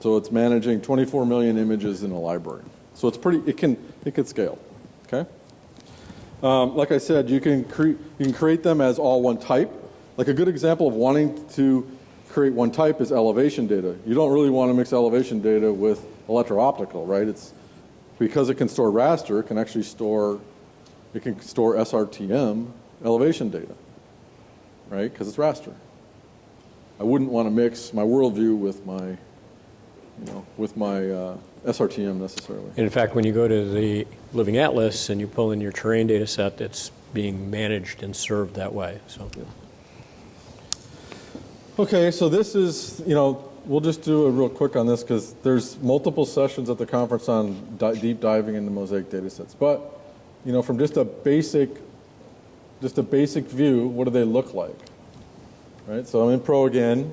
So it's managing 24 million images in a library. So it's it can scale, okay? Like I said, you can create them as all one type. Like a good example of wanting to create one type is elevation data. You don't really want to mix elevation data with electro-optical, right? It's because it can store raster, it can store SRTM elevation data, right? Because it's raster. I wouldn't want to mix my worldview with my SRTM necessarily. And in fact, when you go to the Living Atlas and you pull in your terrain data set, it's being managed and served that way. So. Yeah. Okay, so this is, we'll just do a real quick on this because there's multiple sessions at the conference on deep diving into Mosaic data sets. But, from just a basic view, what do they look like? Right, so I'm in Pro again.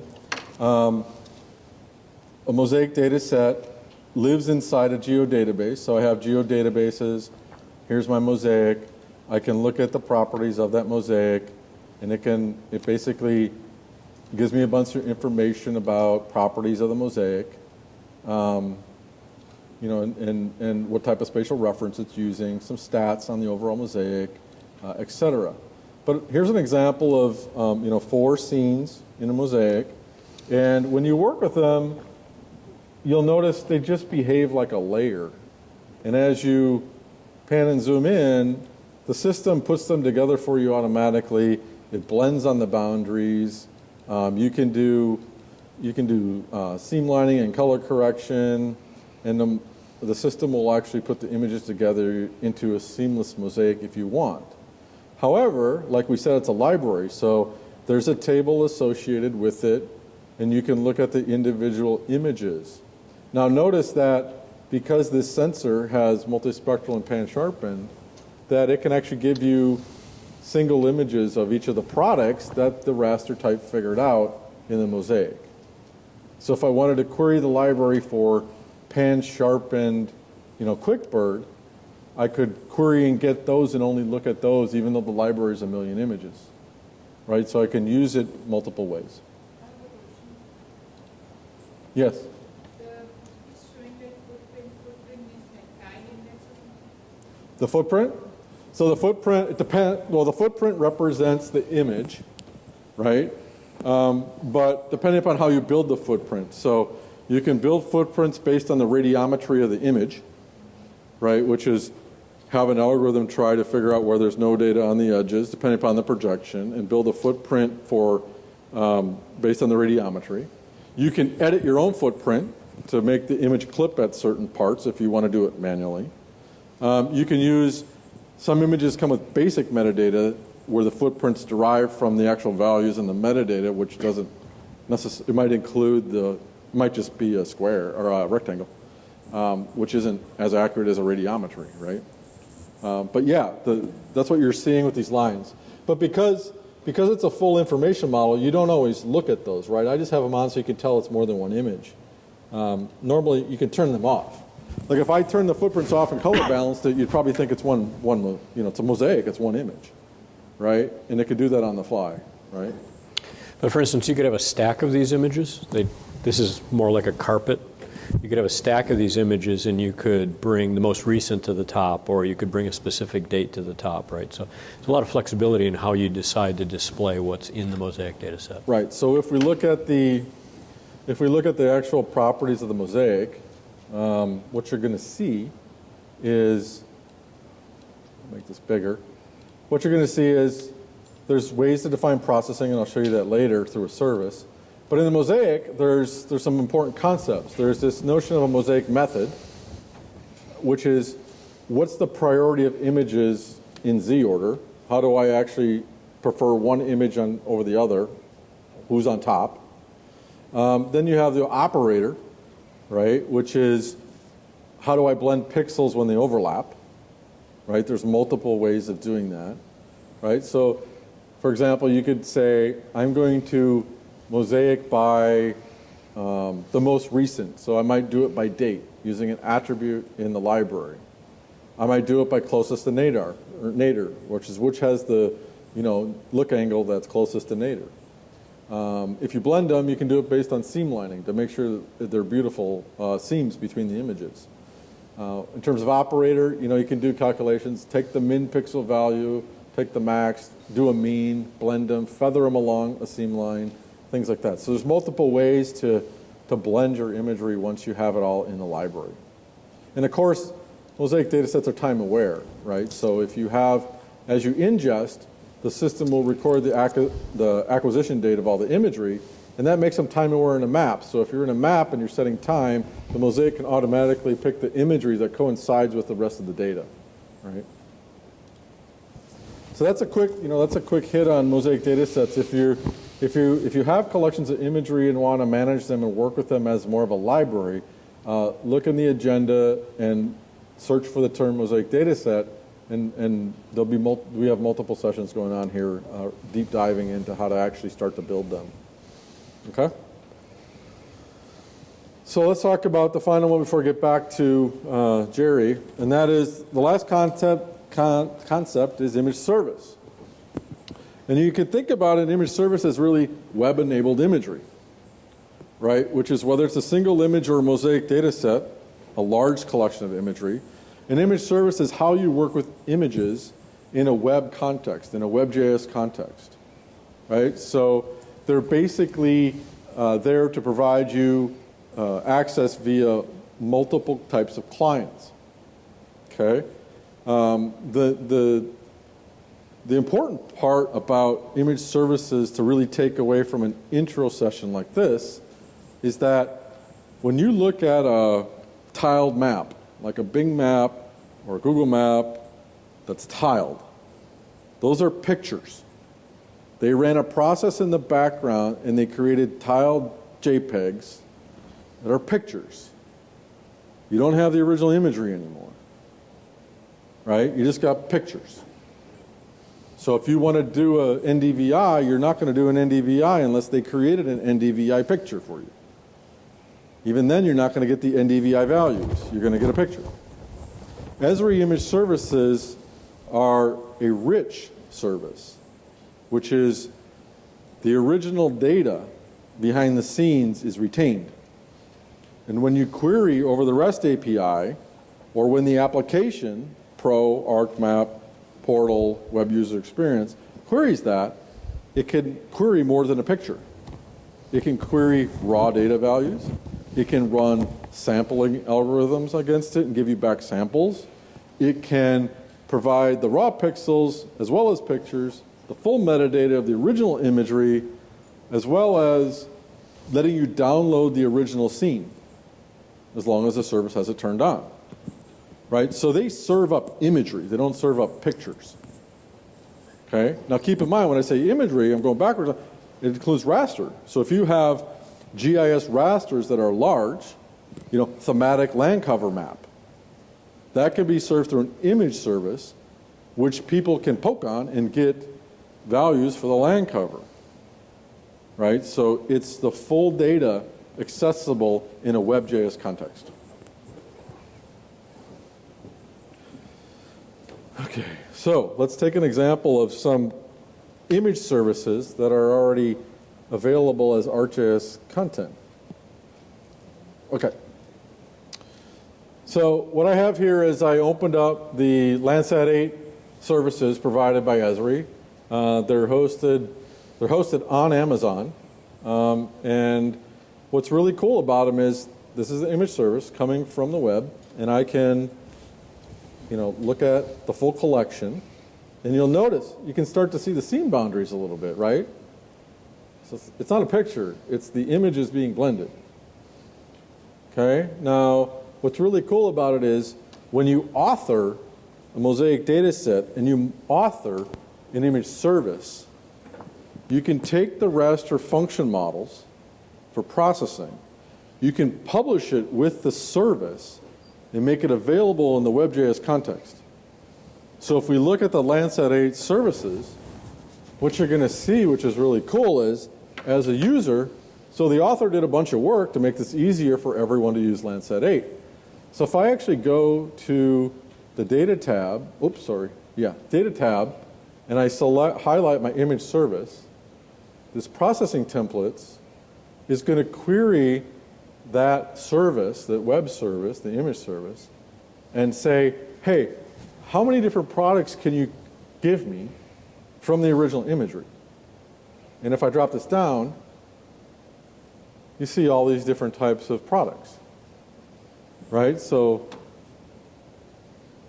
A Mosaic data set lives inside a geodatabase. So I have geodatabases. Here's my mosaic. I can look at the properties of that mosaic, and it basically gives me a bunch of information about properties of the mosaic, and what type of spatial reference it's using, some stats on the overall mosaic, etc. But here's an example of 4 scenes in a mosaic, and when you work with them, you'll notice they just behave like a layer. And as you pan and zoom in, the system puts them together for you automatically It blends on the boundaries. You can do seam lining and color correction, and the system will actually put the images together into a seamless mosaic if you want. However, like we said, it's a library, so there's a table associated with it, and you can look at the individual images. Now notice that because this sensor has multispectral and pan-sharpened, that it can actually give you single images of each of the products that the Raster Type figured out in the mosaic. So if I wanted to query the library for pan-sharpened, QuickBird, I could query and get those and only look at those, even though the library is 1 million images, right? So I can use it multiple ways. Yes? The footprint? So the footprint, it depends. Well, the footprint represents the image, right? But depending upon how you build the footprint. So you can build footprints based on the radiometry of the image, right? Which is have an algorithm try to figure out where there's no data on the edges, depending upon the projection, and build a footprint for based on the radiometry. You can edit your own footprint to make the image clip at certain parts if you want to do it manually. You can use, some images come with basic metadata where the footprint's derived from the actual values in the metadata, which doesn't necessarily, it might include it might just be a square or a rectangle, which isn't as accurate as a radiometry, right? But yeah, that's what you're seeing with these lines. But because it's a full information model, you don't always look at those, right? I just have them on so you can tell it's more than one image. Normally, you can turn them off. Like if I turn the footprints off and color balanced it, you'd probably think it's it's a mosaic, it's one image, right? And it could do that on the fly, right? But for instance, you could have a stack of these images. This is more like a carpet. You could have a stack of these images, and you could bring the most recent to the top, or you could bring a specific date to the top, right? So there's a lot of flexibility in how you decide to display what's in the Mosaic data set. Right. So if we look at the actual properties of the mosaic, what you're going to see is, make this bigger. What you're going to see is there's ways to define processing, and I'll show you that later through a service. But in the mosaic, there's some important concepts. There's this notion of a mosaic method, which is what's the priority of images in Z order? How do I actually prefer one image over the other? Who's on top? Then you have the operator, right, which is how do I blend pixels when they overlap, right? There's multiple ways of doing that, right? So, for example, you could say, I'm going to mosaic by the most recent. So I might do it by date, using an attribute in the library. I might do it by closest to nadir, which has the look angle that's closest to nadir. If you blend them, you can do it based on seam lining to make sure that they're beautiful seams between the images. In terms of operator, you can do calculations. Take the min pixel value, take the max, do a mean, blend them, feather them along a seam line, things like that. So there's multiple ways to blend your imagery once you have it all in the library. And of course, Mosaic datasets are time aware, right? So if you have, as you ingest, the system will record the acquisition date of all the imagery, and that makes them time aware in a map. So if you're in a map and you're setting time, the Mosaic can automatically pick the imagery that coincides with the rest of the data, right? So that's a quick hit on Mosaic datasets. If you have collections of imagery and want to manage them and work with them as more of a library, look in the agenda and search for the term Mosaic dataset, and there'll be we have multiple sessions going on here, deep diving into how to actually start to build them. Okay. So let's talk about the final one before we get back to Jerry, and that is the last concept is image service. And you can think about an image service as really web-enabled imagery, right? Which is whether it's a single image or a Mosaic data set, a large collection of imagery. An image service is how you work with images in a web context, in a WebJS context, right? So they're basically there to provide you access via multiple types of clients, okay? The important part about image services to really take away from an intro session like this is that when you look at a tiled map, like a Bing map or a Google map that's tiled, those are pictures. They ran a process in the background and they created tiled JPEGs that are pictures. You don't have the original imagery anymore, right? You just got pictures. So if you want to do a NDVI, you're not going to do an NDVI unless they created an NDVI picture for you. Even then, you're not going to get the NDVI values. You're going to get a picture. Esri image services are a rich service, which is the original data behind the scenes is retained. And when you query over the REST API, or when the application, Pro, ArcMap, Portal, Web User Experience, queries that, it can query more than a picture. It can query raw data values. It can run sampling algorithms against it and give you back samples. It can provide the raw pixels as well as pictures, the full metadata of the original imagery, as well as letting you download the original scene, as long as the service has it turned on. Right? So they serve up imagery. They don't serve up pictures. Okay? Now keep in mind, when I say imagery, I'm going backwards. It includes raster. So if you have GIS rasters that are large, thematic land cover map, that can be served through an image service, which people can poke on and get values for the land cover. Right? So it's the full data accessible in a WebJS context. Okay, so let's take an example of some image services that are already available as ArcGIS content. Okay. So what I have here is I opened up the Landsat 8 services provided by Esri. They're hosted on Amazon. And what's really cool about them is this is an image service coming from the web, and I can look at the full collection, and you'll notice you can start to see the scene boundaries a little bit, right? So it's not a picture, it's the images being blended. Okay? Now, what's really cool about it is when you author a Mosaic Dataset and you author an image service, you can take the raster function models for processing, you can publish it with the service and make it available in the WebJS context. So if we look at the Landsat 8 services, what you're going to see, which is really cool, is as a user, so the author did a bunch of work to make this easier for everyone to use Landsat 8. So if I actually go to the Data tab, Data tab, and I highlight my image service, this processing templates is going to query that service, that web service, the image service, and say, hey, how many different products can you give me from the original imagery? And if I drop this down, you see all these different types of products, right? So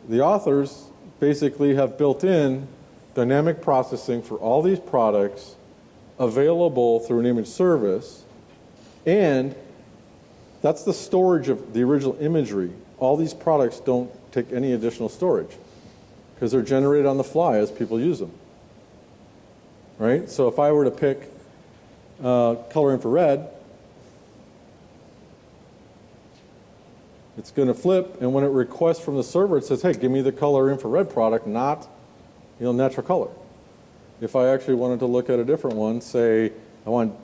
the authors basically have built in dynamic processing for all these products available through an image service, and that's the storage of the original imagery. All these products don't take any additional storage because they're generated on the fly as people use them. Right? So if I were to pick color infrared, it's going to flip, and when it requests from the server, it says, hey, give me the color infrared product, not natural color. If I actually wanted to look at a different one, say I want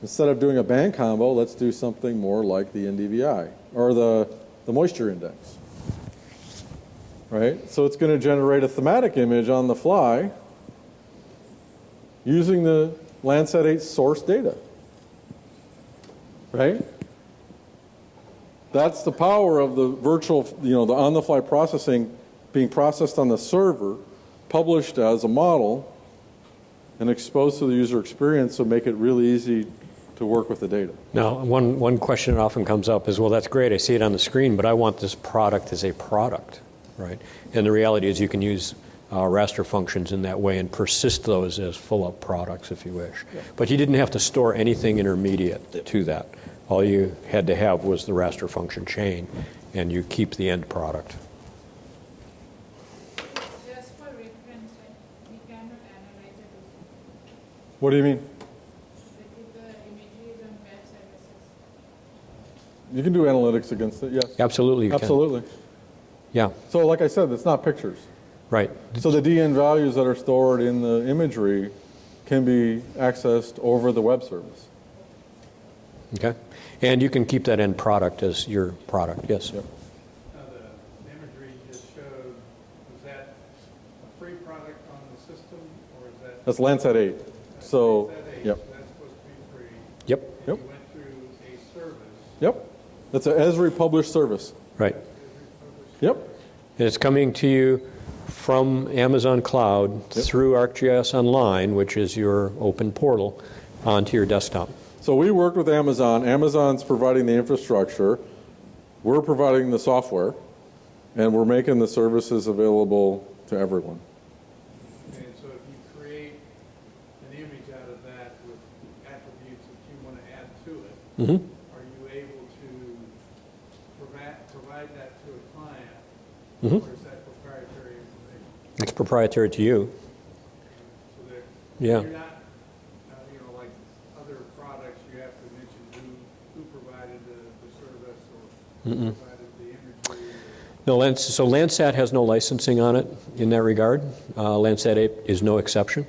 instead of doing a band combo, let's do something more like the NDVI or the moisture index. Right? So it's going to generate a thematic image on the fly using the Landsat 8 source data. Right? That's the power of the virtual, the on-the-fly processing being processed on the server, published as a model, and exposed to the user experience to make it really easy to work with the data. Now, one question that often comes up is, well, that's great, I see it on the screen, but I want this product as a product, right? And the reality is you can use raster functions in that way and persist those as full-up products, if you wish. Yeah. But you didn't have to store anything intermediate to that. All you had to have was the raster function chain, and you keep the end product. Just for reference, we cannot analyze it. What do you mean? If the imagery is on web services. You can do analytics against it, yes. Absolutely, you Absolutely. can. Yeah. So like I said, it's not pictures. Right. So the DN values that are stored in the imagery can be accessed over the web service. Okay. And you can keep that end product as your product, yes. Yep. The imagery you just showed, was that a free product on the system, or is that? That's Landsat 8. So, Landsat 8, yep. so that's supposed to be free. Yep. And Yep. you went through a service. Yep. That's an Esri published service. Right. Yep. And it's coming to you from Amazon Cloud Yep. through ArcGIS Online, which is your open portal, onto your desktop. So we worked with Amazon. Amazon's providing the infrastructure. We're providing the software. And we're making the services available to everyone. And so if you create an image out of that with attributes that you want to add to it, Mm-hmm. are you able to provide that to a client, Mm-hmm. or is that proprietary information? It's proprietary to you. So that Yeah. you're not, like other products, you have to mention who provided the service or who provided the imagery. No, so Landsat has no licensing on it in that regard. Landsat 8 is no exception.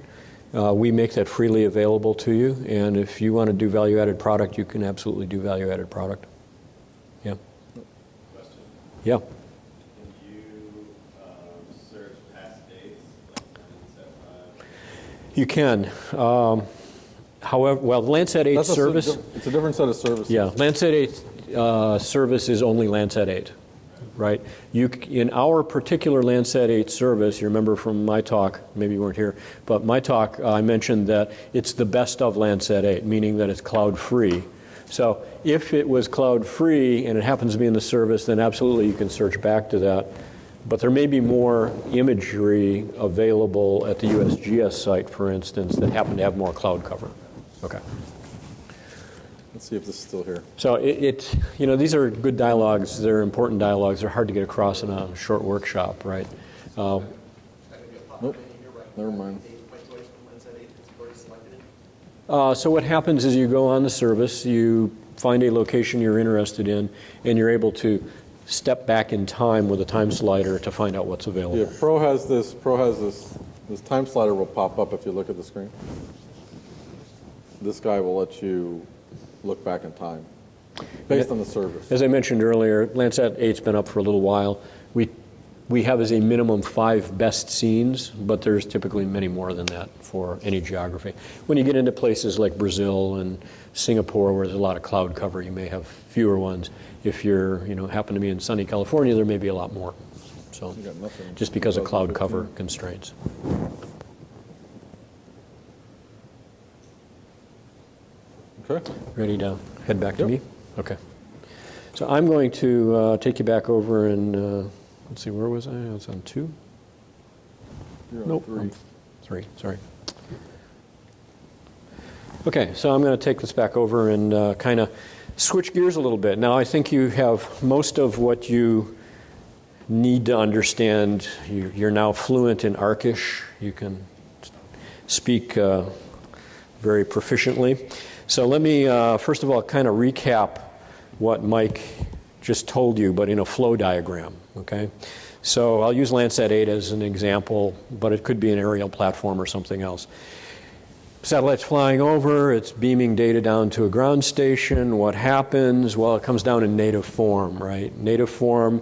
We make that freely available to you, and if you want to do value-added product, you can absolutely do value-added product. Yeah. Question. Yeah. Can you search past dates, like Landsat 5? You can. However, well, Landsat 8 That's service. it's a different set of services. Yeah, Landsat 8 service is only Landsat 8, right? In our particular Landsat 8 service, you remember from my talk, maybe you weren't here, but my talk, I mentioned that it's the best of Landsat 8, meaning that it's cloud-free. So if it was cloud-free and it happens to be in the service, then absolutely you can search back to that. But there may be more imagery available at the USGS site, for instance, that happen to have more cloud cover. Okay. Let's see if this is still here. So these are good dialogues. They're important dialogues. They're hard to get across in a short workshop, right? Nope. Never mind. So what happens is you go on the service, you find a location you're interested in, and you're able to step back in time with a time slider to find out what's available. Yeah, Pro has this time slider will pop up if you look at the screen. This guy will let you look back in time based on the service. As I mentioned earlier, Landsat 8's been up for a little while. We have as a minimum 5 best scenes, but there's typically many more than that for any geography. When you get into places like Brazil and Singapore, where there's a lot of cloud cover, you may have fewer ones. If you're, happen to be in sunny California, there may be a lot more. So, You got nothing. just because of cloud cover constraints. Okay. Ready to head back to Yep. me? Okay. So I'm going to take you back over and, let's see, where was I? I was on 2? You're on Nope, 3. I'm 3, sorry. Okay, so I'm going to take this back over and kind of switch gears a little bit. Now, I think you have most of what you need to understand. You're now fluent in ArcGIS. You can speak very proficiently. So let me, first of all, kind of recap what Mike just told you, but in a flow diagram, okay? So I'll use Landsat 8 as an example, but it could be an aerial platform or something else. Satellite's flying over, it's beaming data down to a ground station. What happens? Well, it comes down in native form, right? Native form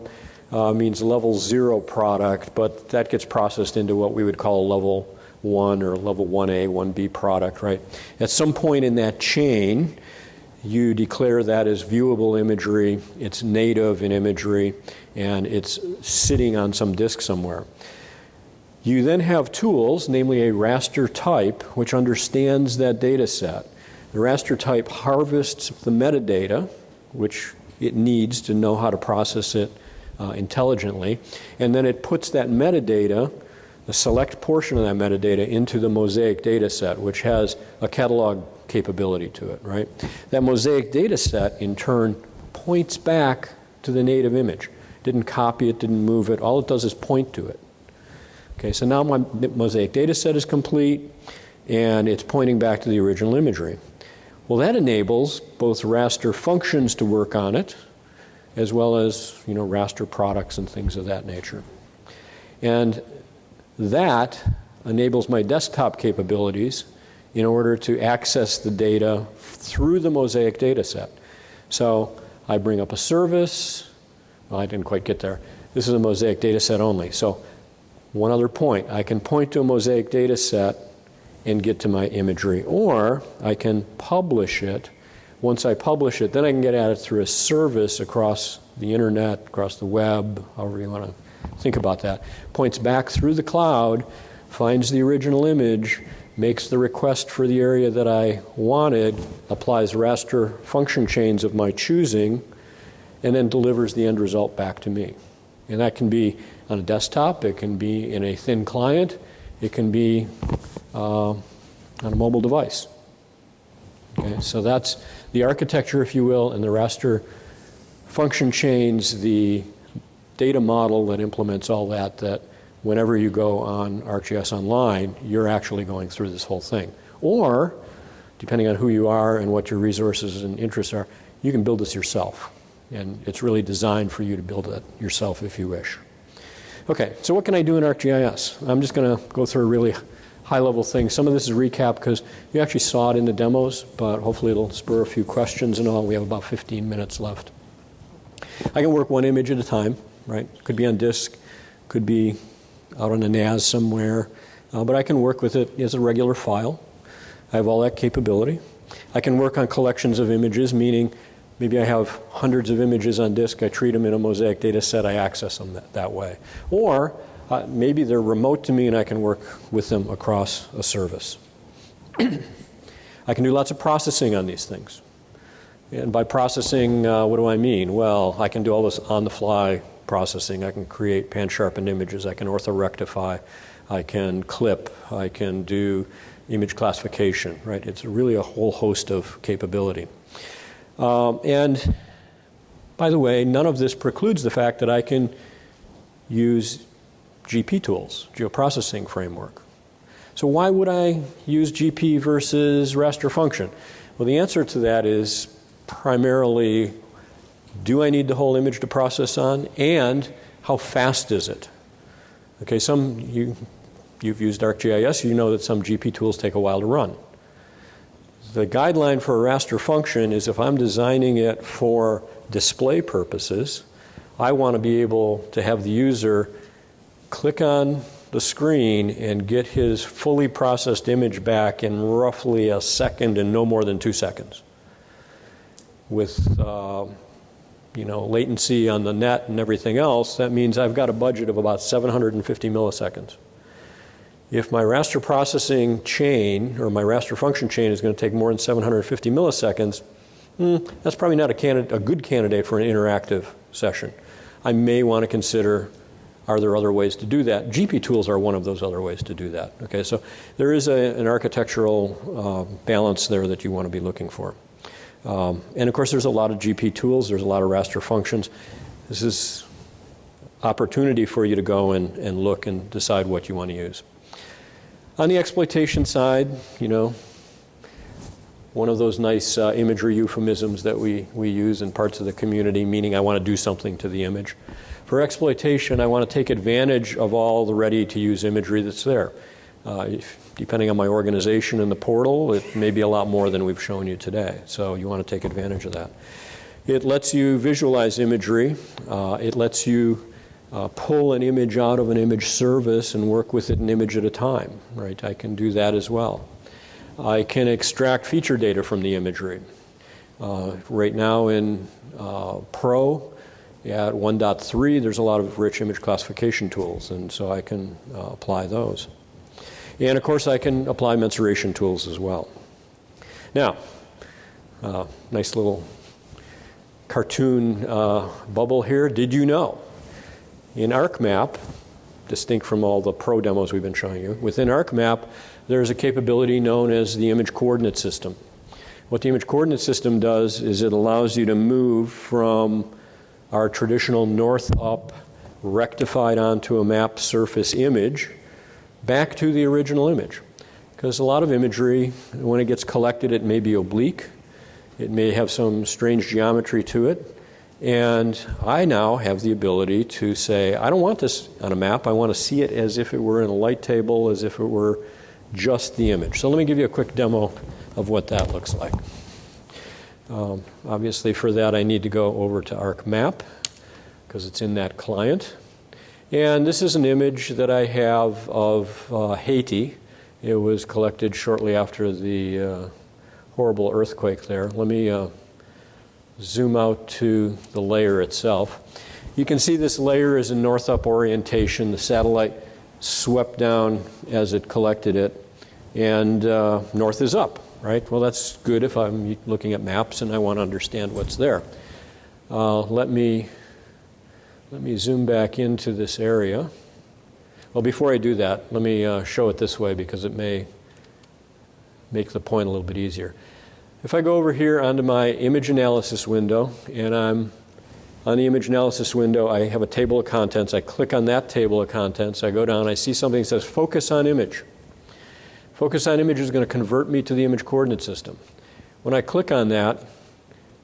means level 0 product, but that gets processed into what we would call level 1 or level 1A, 1B product, right? At some point in that chain, you declare that as viewable imagery, it's native in imagery, and it's sitting on some disk somewhere. You then have tools, namely a Raster Type, which understands that data set. The Raster Type harvests the metadata, which it needs to know how to process it intelligently, and then it puts that metadata select portion of that metadata into the Mosaic Dataset, which has a catalog capability to it, right? That Mosaic Dataset, in turn, points back to the native image. Didn't copy it, didn't move it. All it does is point to it. Okay, so now my Mosaic Dataset is complete, and it's pointing back to the original imagery. Well, that enables both raster functions to work on it, as well as, raster products and things of that nature. And that enables my desktop capabilities in order to access the data through the Mosaic Dataset. So I bring up a service. Well, I didn't quite get there. This is a Mosaic Dataset only. So one other point, I can point to a Mosaic Dataset and get to my imagery, or I can publish it. Once I publish it, then I can get at it through a service across the internet, across the web, however you want to think about that. Points back through the cloud, finds the original image, makes the request for the area that I wanted, applies raster function chains of my choosing, and then delivers the end result back to me. And that can be on a desktop, it can be in a thin client, it can be on a mobile device. Okay, so that's the architecture, if you will, and the raster function chains, the data model that implements all that, that whenever you go on ArcGIS Online, you're actually going through this whole thing. Or, depending on who you are and what your resources and interests are, you can build this yourself. And it's really designed for you to build it yourself if you wish. Okay, so what can I do in ArcGIS? I'm just going to go through a really high-level thing. Some of this is recap because you actually saw it in the demos, but hopefully it'll spur a few questions and all. We have about 15 minutes left. I can work one image at a time, right? Could be on disk, could be out on a NAS somewhere, but I can work with it as a regular file. I have all that capability. I can work on collections of images, meaning maybe I have hundreds of images on disk, I treat them in a Mosaic Dataset, I access them that way. Or maybe they're remote to me and I can work with them across a service. I can do lots of processing on these things. And by processing, what do I mean? Well, I can do all this on-the-fly processing. I can create pan-sharpened images. I can orthorectify. I can clip. I can do image classification, right? It's really a whole host of capability. And by the way, none of this precludes the fact that I can use GP tools, geoprocessing framework. So why would I use GP versus raster function? Well, the answer to that is primarily, do I need the whole image to process on, and how fast is it? Okay, you've used ArcGIS, you know that some GP tools take a while to run. The guideline for a raster function is if I'm designing it for display purposes, I want to be able to have the user click on the screen and get his fully processed image back in roughly a second and no more than 2 seconds. With latency on the net and everything else, that means I've got a budget of about 750 milliseconds. If my raster processing chain or my raster function chain is going to take more than 750 milliseconds, that's probably not a good candidate for an interactive session. I may want to consider, are there other ways to do that? GP tools are one of those other ways to do that. Okay, so there is an architectural balance there that you want to be looking for. And of course, there's a lot of GP tools. There's a lot of raster functions. This is opportunity for you to go and look and decide what you want to use. On the exploitation side, one of those nice imagery euphemisms that we use in parts of the community, meaning I want to do something to the image. For exploitation, I want to take advantage of all the ready-to-use imagery that's there. Depending on my organization in the portal, it may be a lot more than we've shown you today. So you want to take advantage of that. It lets you visualize imagery. It lets you pull an image out of an image service and work with it an image at a time, right? I can do that as well. I can extract feature data from the imagery. Right now in Pro, at 1.3, there's a lot of rich image classification tools, and so I can apply those. And of course, I can apply mensuration tools as well. Now, nice little cartoon bubble here. Did you know in ArcMap, distinct from all the pro demos we've been showing you. Within ArcMap, there's a capability known as the image coordinate system. What the image coordinate system does is it allows you to move from our traditional north-up rectified onto a map surface image back to the original image. Because a lot of imagery, when it gets collected, it may be oblique. It may have some strange geometry to it. And I now have the ability to say, I don't want this on a map. I want to see it as if it were in a light table, as if it were just the image. So let me give you a quick demo of what that looks like. Obviously, for that, I need to go over to ArcMap because it's in that client. And this is an image that I have of Haiti. It was collected shortly after the horrible earthquake there. Let me zoom out to the layer itself. You can see this layer is in north-up orientation. The satellite swept down as it collected it, and north is up, right? Well, that's good if I'm looking at maps and I want to understand what's there. Let me zoom back into this area. Well, before I do that, let me show it this way because it may make the point a little bit easier. If I go over here onto my image analysis window, and I'm on the image analysis window, I have a table of contents. I click on that table of contents. I go down, I see something that says Focus on Image. Focus on Image is going to convert me to the image coordinate system. When I click on that,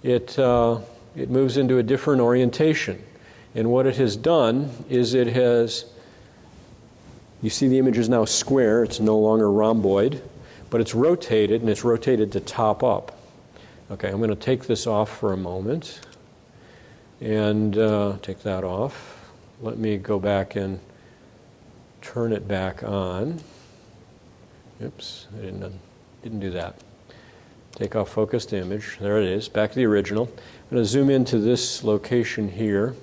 it moves into a different orientation. And what it has done is it has, you see the image is now square. It's no longer rhomboid. But it's rotated, and it's rotated to top up. Okay, I'm going to take this off for a moment and take that off. Let me go back and turn it back on. Oops, I didn't do that. Take off focus to image. There it is, back to the original. I'm going to zoom into this location here.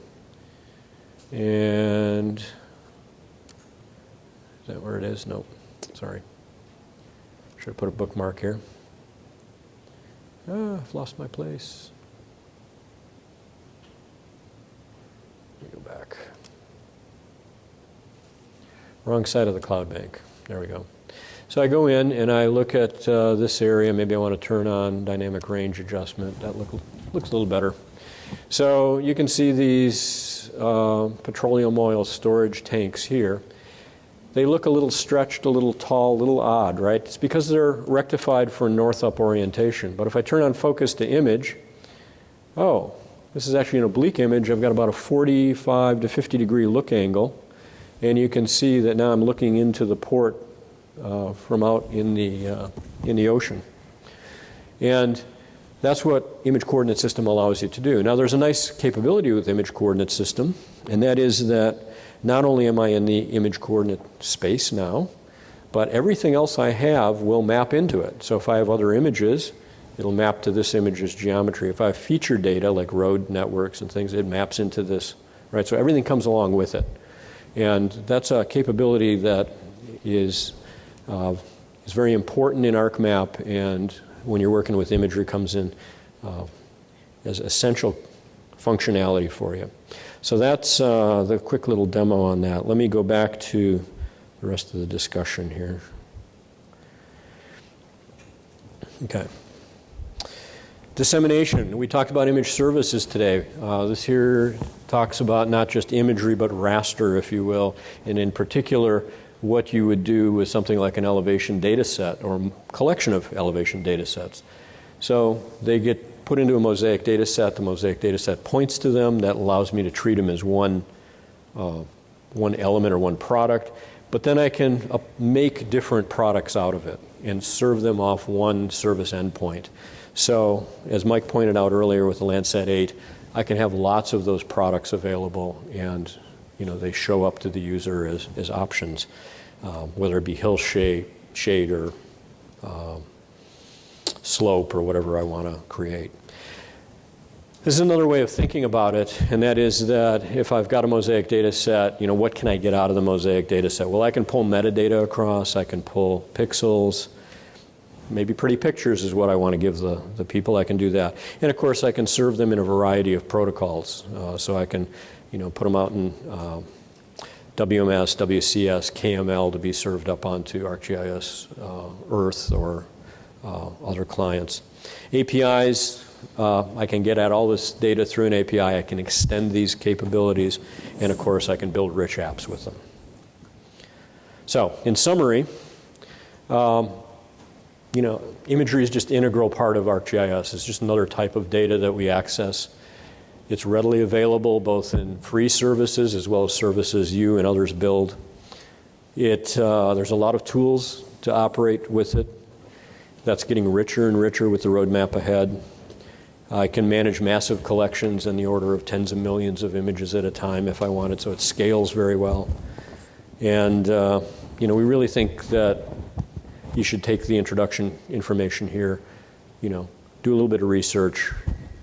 And is that where it is? Nope, sorry. Should have put a bookmark here. I've lost my place. Let me go back. Wrong side of the cloud bank. There we go. So I go in and I look at this area. Maybe I want to turn on dynamic range adjustment. That looks a little better. So you can see these petroleum oil storage tanks here. They look a little stretched, a little tall, a little odd, right? It's because they're rectified for north-up orientation. But if I turn on focus to image, oh, this is actually an oblique image. I've got about a 45 to 50 degree look angle. And you can see that now I'm looking into the port from out in the ocean. And that's what image coordinate system allows you to do. Now, there's a nice capability with image coordinate system, and that is that not only am I in the image coordinate space now, but everything else I have will map into it. So if I have other images, it'll map to this image's geometry. If I have feature data like road networks and things, it maps into this, right? So everything comes along with it. And that's a capability that is very important in ArcMap, and when you're working with imagery, comes in as essential functionality for you. So that's the quick little demo on that. Let me go back to the rest of the discussion here. Okay. Dissemination. We talked about image services today. This here talks about not just imagery, but raster, if you will, and in particular, what you would do with something like an elevation data set or collection of elevation data sets. So they get put into a Mosaic Dataset. The Mosaic Dataset points to them. That allows me to treat them as one element or one product. But then I can make different products out of it and serve them off one service endpoint. So as Mike pointed out earlier with the Landsat 8, I can have lots of those products available, and they show up to the user as options, whether it be hill shade or slope or whatever I want to create. This is another way of thinking about it, and that is that if I've got a Mosaic data set, what can I get out of the Mosaic data set? Well, I can pull metadata across, I can pull pixels, maybe pretty pictures is what I want to give the people. I can do that. And of course, I can serve them in a variety of protocols. So I can, put them out in WMS, WCS, KML to be served up onto ArcGIS Earth or other clients. APIs, I can get at all this data through an API. I can extend these capabilities, and of course, I can build rich apps with them. So, in summary, imagery is just an integral part of ArcGIS. It's just another type of data that we access. It's readily available both in free services as well as services you and others build. There's a lot of tools to operate with it. That's getting richer and richer with the roadmap ahead. I can manage massive collections in the order of tens of millions of images at a time if I wanted, so it scales very well. And we really think that you should take the introduction information here, do a little bit of research,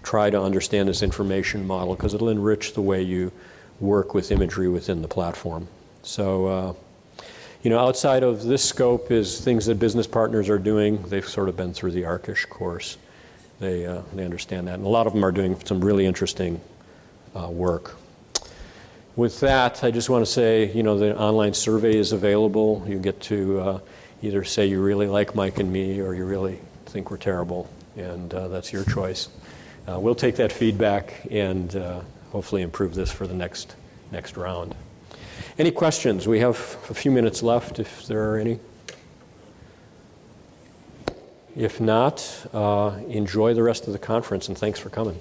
try to understand this information model, because it'll enrich the way you work with imagery within the platform. So, outside of this scope is things that business partners are doing. They've sort of been through the ArcGIS course. They understand that. And a lot of them are doing some really interesting work. With that, I just want to say, the online survey is available. You get to either say you really like Mike and me or you really think we're terrible, and that's your choice. We'll take that feedback and hopefully improve this for the next round. Any questions? We have a few minutes left if there are any. If not, enjoy the rest of the conference, and thanks for coming.